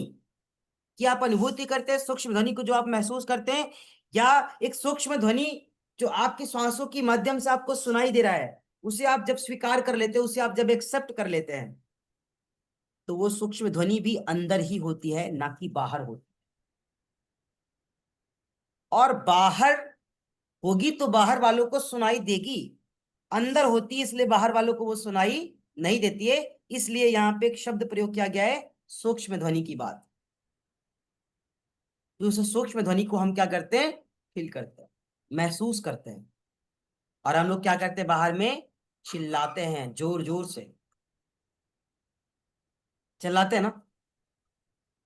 की आप अनुभूति करते हैं, सूक्ष्म ध्वनि को जो आप महसूस करते हैं, या एक सूक्ष्म ध्वनि जो आपकी श्वासों के माध्यम से आपको सुनाई दे रहा है, उसे आप जब स्वीकार कर लेते हैं, उसे आप जब एक्सेप्ट कर लेते हैं, तो वो सूक्ष्म ध्वनि भी अंदर ही होती है, ना कि बाहर होती है। और बाहर होगी तो बाहर वालों को सुनाई देगी, अंदर होती है इसलिए बाहर वालों को वो सुनाई नहीं देती है। इसलिए यहां पे एक शब्द प्रयोग किया गया है, सूक्ष्म ध्वनि की बात। तो उस सूक्ष्म ध्वनि को हम क्या करते हैं? फील करते हैं, महसूस करते हैं। और हम लोग क्या करते हैं? बाहर में चिल्लाते हैं, जोर जोर से चिल्लाते हैं ना,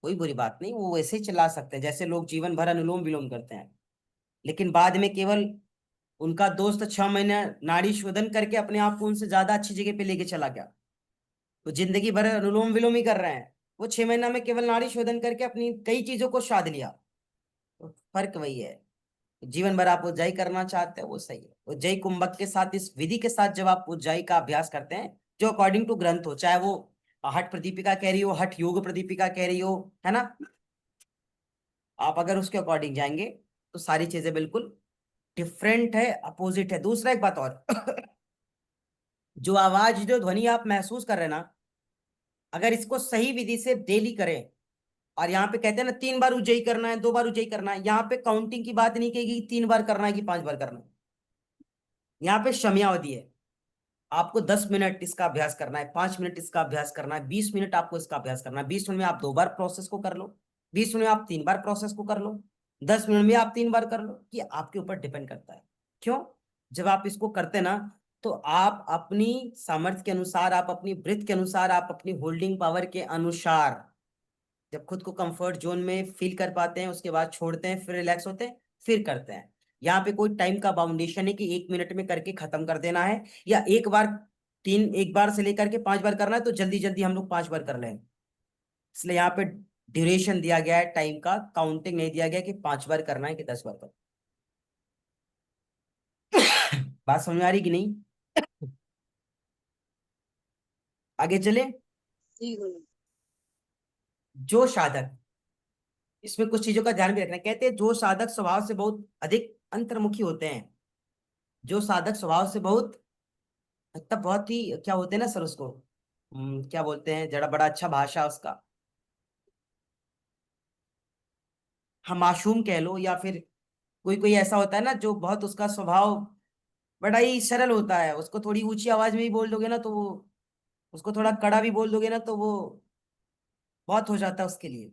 कोई बुरी बात नहीं, वो वैसे ही चिल्ला सकते हैं जैसे लोग जीवन भर अनुलोम विलोम करते हैं, लेकिन बाद में केवल उनका दोस्त 6 महीने नाड़ी शोधन करके अपने आप को उनसे ज्यादा अच्छी जगह पे लेके चला गया, तो जिंदगी भर अनुलोम विलोम ही कर रहे हैं, वो 6 महीना में केवल नाड़ी शोधन करके अपनी कई चीजों को साध लिया। तो फर्क वही है। जीवन भर आप उज्जाई करना चाहते हैं, वो सही है। उज्जाई कुंभक के साथ, इस विधि के साथ जब आप उज्जाई का अभ्यास करते हैं, जो अकॉर्डिंग टू ग्रंथ हो, चाहे वो हठ प्रदीपिका कह रही हो, हठ योग प्रदीपिका कह रही हो, है ना, आप अगर उसके अकॉर्डिंग जाएंगे तो सारी चीजें बिल्कुल डिफरेंट है, अपोजिट है। दूसरा एक बात और जो आवाज, जो ध्वनि आप महसूस कर रहे हैं ना, अगर इसको सही विधि से डेली करें, और यहाँ पे कहते हैं ना 3 बार उज्जई करना है, 2 बार उज्जई करना है, यहाँ पे काउंटिंग की बात नहीं कहेगी 3 बार करना है कि 5 बार करना है। यहाँ पे समयावधि है, आपको 10 मिनट इसका अभ्यास करना है, 5 मिनट इसका अभ्यास करना है, 20 मिनट आपको इसका अभ्यास करना है। 20 मिनट में आप 2 बार प्रोसेस को कर लो, 20 मिनट में आप 3 बार प्रोसेस को कर लो, 10 मिनट में आप 3 बार कर लो। ये आपके ऊपर डिपेंड करता है। क्यों? जब आप इसको करते ना, तो आप अपनी सामर्थ्य के अनुसार, आप अपनी ब्रीथ के अनुसार, आप अपनी होल्डिंग पावर के अनुसार जब खुद को कंफर्ट जोन में फील कर पाते हैं, उसके बाद छोड़ते हैं, फिर रिलैक्स होते हैं, फिर करते हैं। यहाँ पे कोई टाइम का बाउंडेशन है कि 1 मिनट में करके खत्म कर देना है, या एक बार से लेकर के 5 बार करना है तो जल्दी जल्दी हम लोग 5 बार कर लें। इसलिए यहाँ पे ड्यूरेशन दिया गया है, टाइम का काउंटिंग नहीं दिया गया कि 5 बार करना है कि 10 बार करना। बात समझ में आ रही कि नहीं? आगे चले।
जी गुरु।
जो साधक, इसमें कुछ चीजों का ध्यान भी रखना है। कहते हैं जो साधक स्वभाव से बहुत अधिक अंतर्मुखी होते हैं, जो साधक स्वभाव से बहुत, मतलब बहुत ही, क्या होते हैं ना सर उसको, क्या बोलते हैं, जरा बड़ा अच्छा भाषा उसका, हम मासूम कह लो, या फिर कोई कोई ऐसा होता है ना जो बहुत, उसका स्वभाव बड़ा ही सरल होता है, उसको थोड़ी ऊंची आवाज में ही बोल दोगे ना तो वो, उसको थोड़ा कड़ा भी बोल दोगे ना तो वो बहुत हो जाता है उसके लिए।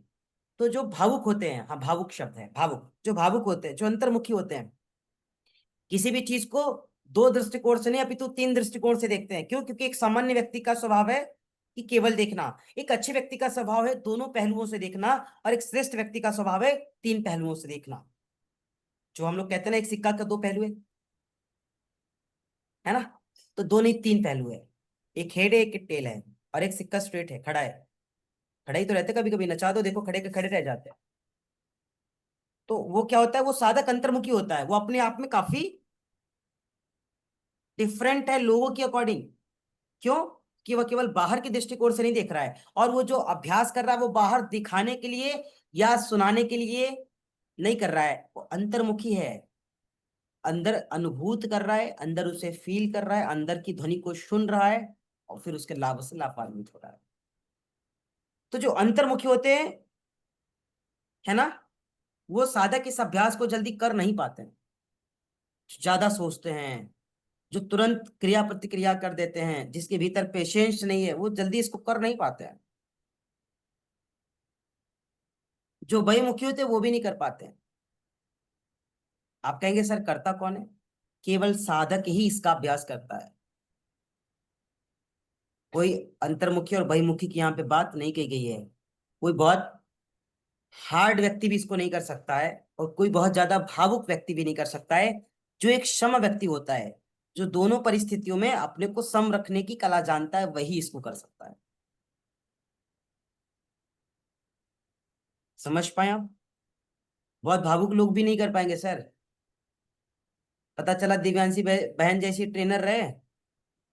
तो जो भावुक होते हैं, हाँ भावुक शब्द है, भावुक, जो भावुक होते हैं, जो अंतर्मुखी होते हैं, किसी भी चीज को दो दृष्टिकोण से नहीं अपितु तीन दृष्टिकोण से देखते हैं। क्यों? क्योंकि एक सामान्य व्यक्ति का स्वभाव है कि केवल देखना, एक अच्छे व्यक्ति का स्वभाव है दोनों पहलुओं से देखना, और एक श्रेष्ठ व्यक्ति का स्वभाव है तीन पहलुओं से देखना। जो हम लोग कहते हैं ना, एक सिक्का का दो पहलू है ना, तो दो नहीं तीन पहलू है, एक हेड है एक टेल है, और एक सिक्का स्ट्रेट है, खड़ा है। खड़ा ही तो रहते, कभी कभी नचा दो देखो खड़े के खड़े रह जाते हैं। तो वो क्या होता है, वो साधक अंतर्मुखी होता है, वो अपने आप में काफी डिफरेंट है लोगों के अकॉर्डिंग। क्यों? कि वह केवल बाहर के दृष्टिकोण से नहीं देख रहा है, और वो जो अभ्यास कर रहा है वो बाहर दिखाने के लिए या सुनाने के लिए नहीं कर रहा है, वो अंतर्मुखी है, अंदर अनुभूत कर रहा है, अंदर उसे फील कर रहा है, अंदर की ध्वनि को सुन रहा है, और फिर उसके लाभ से लाभान्वित हो रहा है। तो जो अंतर्मुखी होते हैं, है ना, वो साधक इस अभ्यास को जल्दी कर नहीं पाते हैं, ज्यादा सोचते हैं, जो तुरंत क्रिया प्रतिक्रिया कर देते हैं, जिसके भीतर पेशेंस नहीं है, वो जल्दी इसको कर नहीं पाते हैं। जो बहिर्मुखी होते हैं वो भी नहीं कर पाते हैं। आप कहेंगे सर करता कौन है? केवल साधक ही इसका अभ्यास करता है। कोई अंतर्मुखी और बहिर्मुखी की यहाँ पे बात नहीं कही गई है। कोई बहुत हार्ड व्यक्ति भी इसको नहीं कर सकता है, और कोई बहुत ज्यादा भावुक व्यक्ति भी नहीं कर सकता है। जो एक सम व्यक्ति होता है, जो दोनों परिस्थितियों में अपने को सम रखने की कला जानता है, वही इसको कर सकता है। समझ पाए आप? बहुत भावुक लोग भी नहीं कर पाएंगे सर। पता चला दिव्यांशी बहन जैसी ट्रेनर रहे,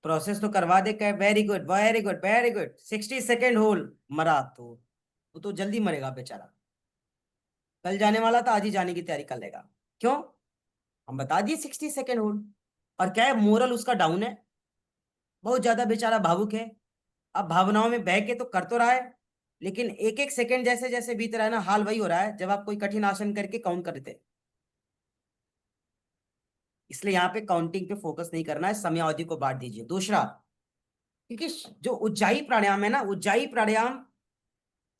प्रोसेस तो करवा दे, कहे very good very good very good, 60 second hold, मरा तो वो तो जल्दी मरेगा बेचारा। कल जाने वाला था, आज ही जाने की तैयारी कर लेगा। क्यों? हम बता दिए 60 सेकेंड होल्ड। और क्या है, मोरल उसका डाउन है, बहुत ज्यादा बेचारा भावुक है। अब भावनाओं में बह के तो कर तो रहा है, लेकिन एक एक सेकंड जैसे जैसे बीत रहा है ना, हाल वही हो रहा है जब आप कोई कठिन आसन करके काउंट कर देते। इसलिए यहाँ पे काउंटिंग पे फोकस नहीं करना है, समय अवधि को बांट दीजिए। दूसरा, क्योंकि जो उज्जाई प्राणायाम है ना, उज्जाई प्राणायाम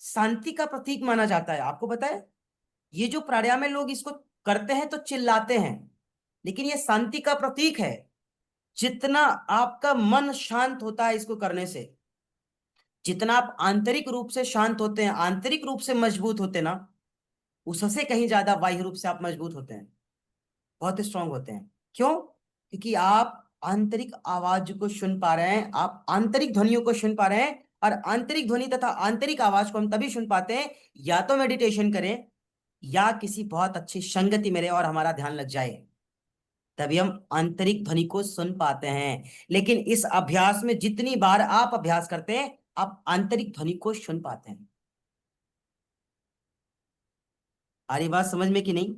शांति का प्रतीक माना जाता है। आपको पता है, ये जो प्राणायाम है लोग इसको करते हैं तो चिल्लाते हैं, लेकिन ये शांति का प्रतीक है। जितना आपका मन शांत होता है इसको करने से, जितना आप आंतरिक रूप से शांत होते हैं, आंतरिक रूप से मजबूत होते हैं ना, उससे कहीं ज्यादा बाह्य रूप से आप मजबूत होते हैं, बहुत स्ट्रांग होते हैं। क्यों? क्योंकि आप आंतरिक आवाज को सुन पा रहे हैं, आप आंतरिक ध्वनियों को सुन पा रहे हैं। और आंतरिक ध्वनि तथा आंतरिक आवाज को हम तभी सुन पाते हैं, या तो मेडिटेशन करें, या किसी बहुत अच्छी संगति में रहे और हमारा ध्यान लग जाए, तभी हम आंतरिक ध्वनि को सुन पाते हैं। लेकिन इस अभ्यास में जितनी बार आप अभ्यास करते हैं, आप आंतरिक ध्वनि को सुन पाते हैं। आ रही बात समझ में कि नहीं?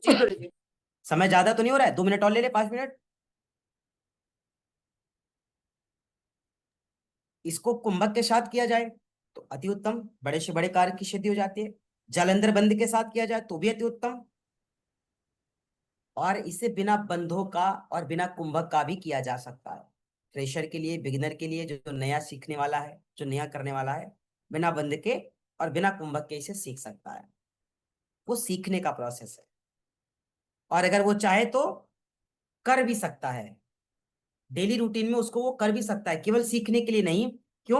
जी गुरुजी।
समय ज्यादा तो नहीं हो रहा है? 2 मिनट और ले ले, 5 मिनट। इसको कुंभक के साथ किया जाए तो अति उत्तम, बड़े से बड़े कार्य की सिद्धि हो जाती है। जालंधर बंद के साथ किया जाए तो भी अति उत्तम, और इसे बिना बंधों का और बिना कुंभक का भी किया जा सकता है। फ्रेशर के लिए, बिगिनर के लिए, जो नया सीखने वाला है, जो नया करने वाला है, बिना बंध के और बिना कुंभक के इसे सीख सकता है। वो सीखने का प्रोसेस है, और अगर वो चाहे तो कर भी सकता है। डेली रूटीन में उसको वो कर भी सकता है, केवल सीखने के लिए नहीं। क्यों?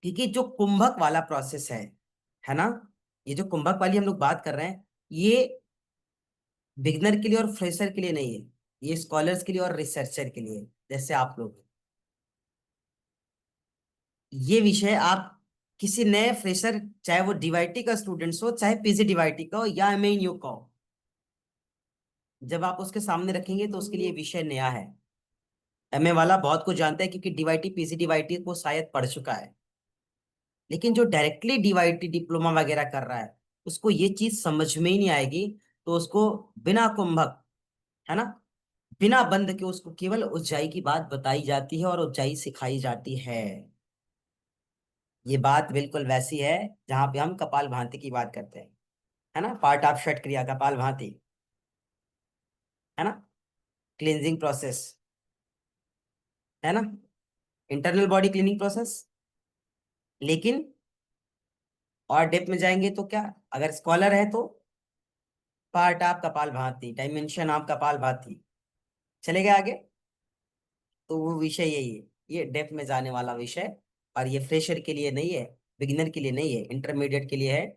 क्योंकि जो कुंभक वाला प्रोसेस है ना, ये जो कुंभक वाली हम लोग बात कर रहे हैं, ये बिगनर के लिए और फ्रेशर के लिए नहीं है, ये स्कॉलर्स के लिए और रिसर्चर के लिए, जैसे आप लोग। ये विषय आप किसी नए फ्रेशर, चाहे वो डीवाईटी का स्टूडेंट्स हो, चाहे पीजी डीवाईटी का हो, या एमए का हो, जब आप उसके सामने रखेंगे तो उसके लिए विषय नया है। एमए वाला बहुत कुछ जानता है क्योंकि डीवाईटी पीजी डीवाईटी को शायद पढ़ चुका है, लेकिन जो डायरेक्टली डीवाईटी डिप्लोमा वगैरह कर रहा है, उसको ये चीज समझ में ही नहीं आएगी। तो उसको बिना कुंभक, है ना, बिना बंद के उसको केवल ऊंचाई की बात बताई जाती है और ऊंचाई सिखाई जाती है। ये बात बिल्कुल वैसी है जहां पे हम कपाल भांति की बात करते हैं, है ना, पार्ट ऑफ षट क्रिया कपाल भांति, है ना, क्लींजिंग प्रोसेस, है ना, इंटरनल बॉडी क्लीनिंग प्रोसेस। लेकिन और डेप्थ में जाएंगे तो क्या, अगर स्कॉलर है तो पार्ट आप कपाल भाती, डायमेंशन आप कपाल भाती, चलेगा आगे। तो वो विषय यही है, ये डेप्थ में जाने वाला विषय। और ये फ्रेशर के लिए नहीं है, बिगिनर के लिए नहीं है, इंटरमीडिएट के लिए है।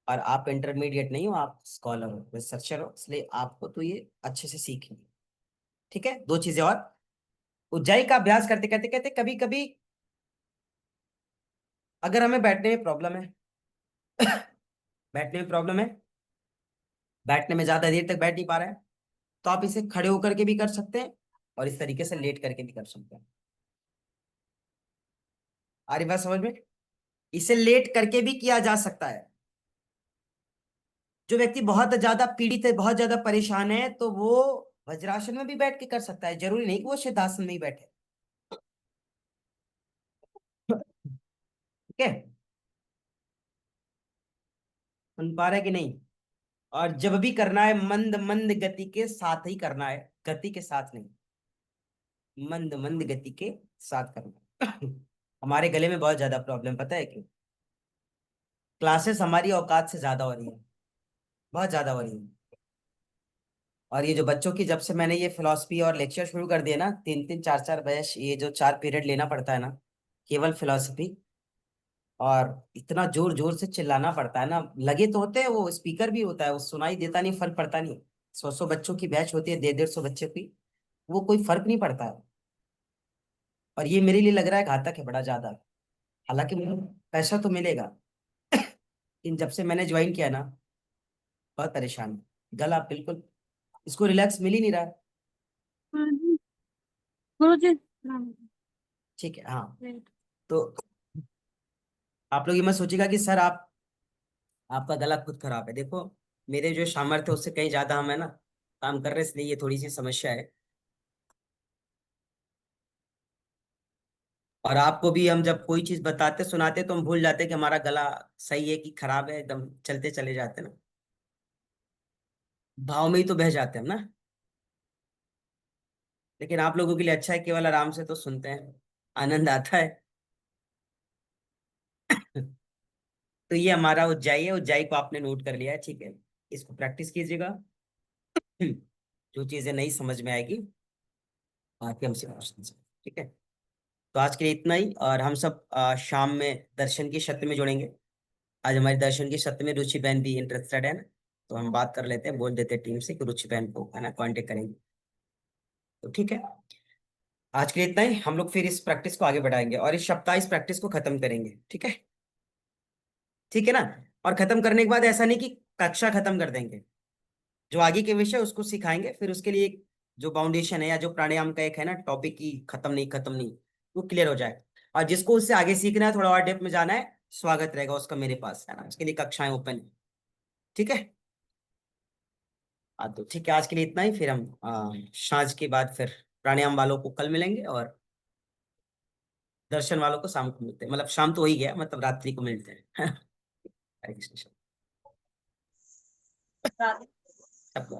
और आप इंटरमीडिएट नहीं हो, आप स्कॉलर हो, रिसर्चर हो, इसलिए आपको तो ये अच्छे से सीखनी है। ठीक है, दो चीजें और। ऊंचाई का अभ्यास करते करते कहते कभी कभी अगर हमें बैठने में प्रॉब्लम है बैठने में प्रॉब्लम है, बैठने में ज्यादा देर तक बैठ नहीं पा रहा है, तो आप इसे खड़े होकर के भी कर सकते हैं और इस तरीके से लेट करके भी कर सकते हैं। आ रही बात समझ में? इसे लेट करके भी किया जा सकता है। जो व्यक्ति बहुत ज्यादा पीड़ित है, बहुत ज्यादा परेशान है, तो वो वज्रासन में भी बैठ के कर सकता है, जरूरी नहीं कि वो सिद्धासन में ही बैठे। ठीक है, सुन पा रहे कि नहीं? और जब भी करना है मंद मंद गति के साथ ही करना है, गति के साथ नहीं, मंद मंद गति के साथ करना है। हमारे गले में बहुत ज्यादा प्रॉब्लम, पता है क्यों? क्लासेस हमारी औकात से ज्यादा हो रही है, बहुत ज्यादा हो रही है। और ये जो बच्चों की, जब से मैंने ये फिलॉसफी और लेक्चर शुरू कर दिए ना, 3 3 4 4 बैच, ये जो 4 पीरियड लेना पड़ता है ना, केवल फिलॉसफी, और इतना जोर जोर से चिल्लाना पड़ता है ना, लगे तो होते हैं, वो स्पीकर भी होता है, वो सुनाई देता नहीं, फर्क पड़ता नहीं। 100 100 बच्चों की बैच होती है, 150 150 बच्चे की, वो कोई फर्क नहीं पड़ता है। और ये मेरे लिए लग रहा है घातक है, बड़ा ज्यादा। हालांकि मुझे पैसा तो मिलेगा, लेकिन जब से मैंने ज्वाइन किया ना, बहुत परेशान हूं। गला बिल्कुल, इसको रिलैक्स मिल ही नहीं रहा है।
गुरु जी।
ठीक है, हाँ। तो आप लोग ये मत सोचिएगा कि सर आप, आपका गला खुद खराब है। देखो, मेरे जो सामर्थ्य है उससे कहीं ज्यादा हम है ना काम कर रहे हैं, इसलिए ये थोड़ी सी समस्या है। और आपको भी हम जब कोई चीज बताते सुनाते तो हम भूल जाते हैं कि हमारा गला सही है कि खराब है, एकदम चलते चले जाते हैं ना, भाव में ही तो बह जाते हैं ना। लेकिन आप लोगों के लिए अच्छा है, केवल आराम से तो सुनते हैं, आनंद आता है। तो ये हमारा उज्जाई है, उज्जाई को आपने नोट कर लिया है, ठीक है। इसको प्रैक्टिस कीजिएगा। जो चीजें नहीं समझ में आएगी आके हमसे पूछ लीजिए, ठीक है। तो आज के लिए इतना ही, और हम सब शाम में दर्शन की शक्ति में जुड़ेंगे। आज हमारी दर्शन की शक्ति में रुचि बहन भी इंटरेस्टेड है ना, तो हम बात कर लेते हैं, बोल देते हैं टीम से कि रुचि बहन को है ना कांटेक्ट करेंगे। तो ठीक है, आज के लिए इतना ही। हम लोग फिर इस प्रैक्टिस को आगे बढ़ाएंगे और इस सप्ताह इस प्रैक्टिस को खत्म करेंगे, ठीक है। ठीक है ना। और खत्म करने के बाद ऐसा नहीं कि कक्षा खत्म कर देंगे, जो आगे के विषय उसको सिखाएंगे, फिर उसके लिए एक जो फाउंडेशन है या जो प्राणायाम का एक है ना टॉपिक की खत्म नहीं, वो क्लियर हो जाए। और जिसको उससे आगे सीखना है, थोड़ा और डेप्थ में जाना है, स्वागत रहेगा उसका मेरे पास, है ना, उसके लिए कक्षाएं ओपन है। ठीक है। हाँ, तो ठीक है, आज के लिए इतना ही। फिर हम सांझ के बाद फिर प्राणायाम वालों को कल मिलेंगे, और दर्शन वालों को शाम को मिलते हैं, मतलब शाम तो हो ही गया, मतलब रात्रि को मिलते हैं। हरे कृष्ण।
राधे।
सबको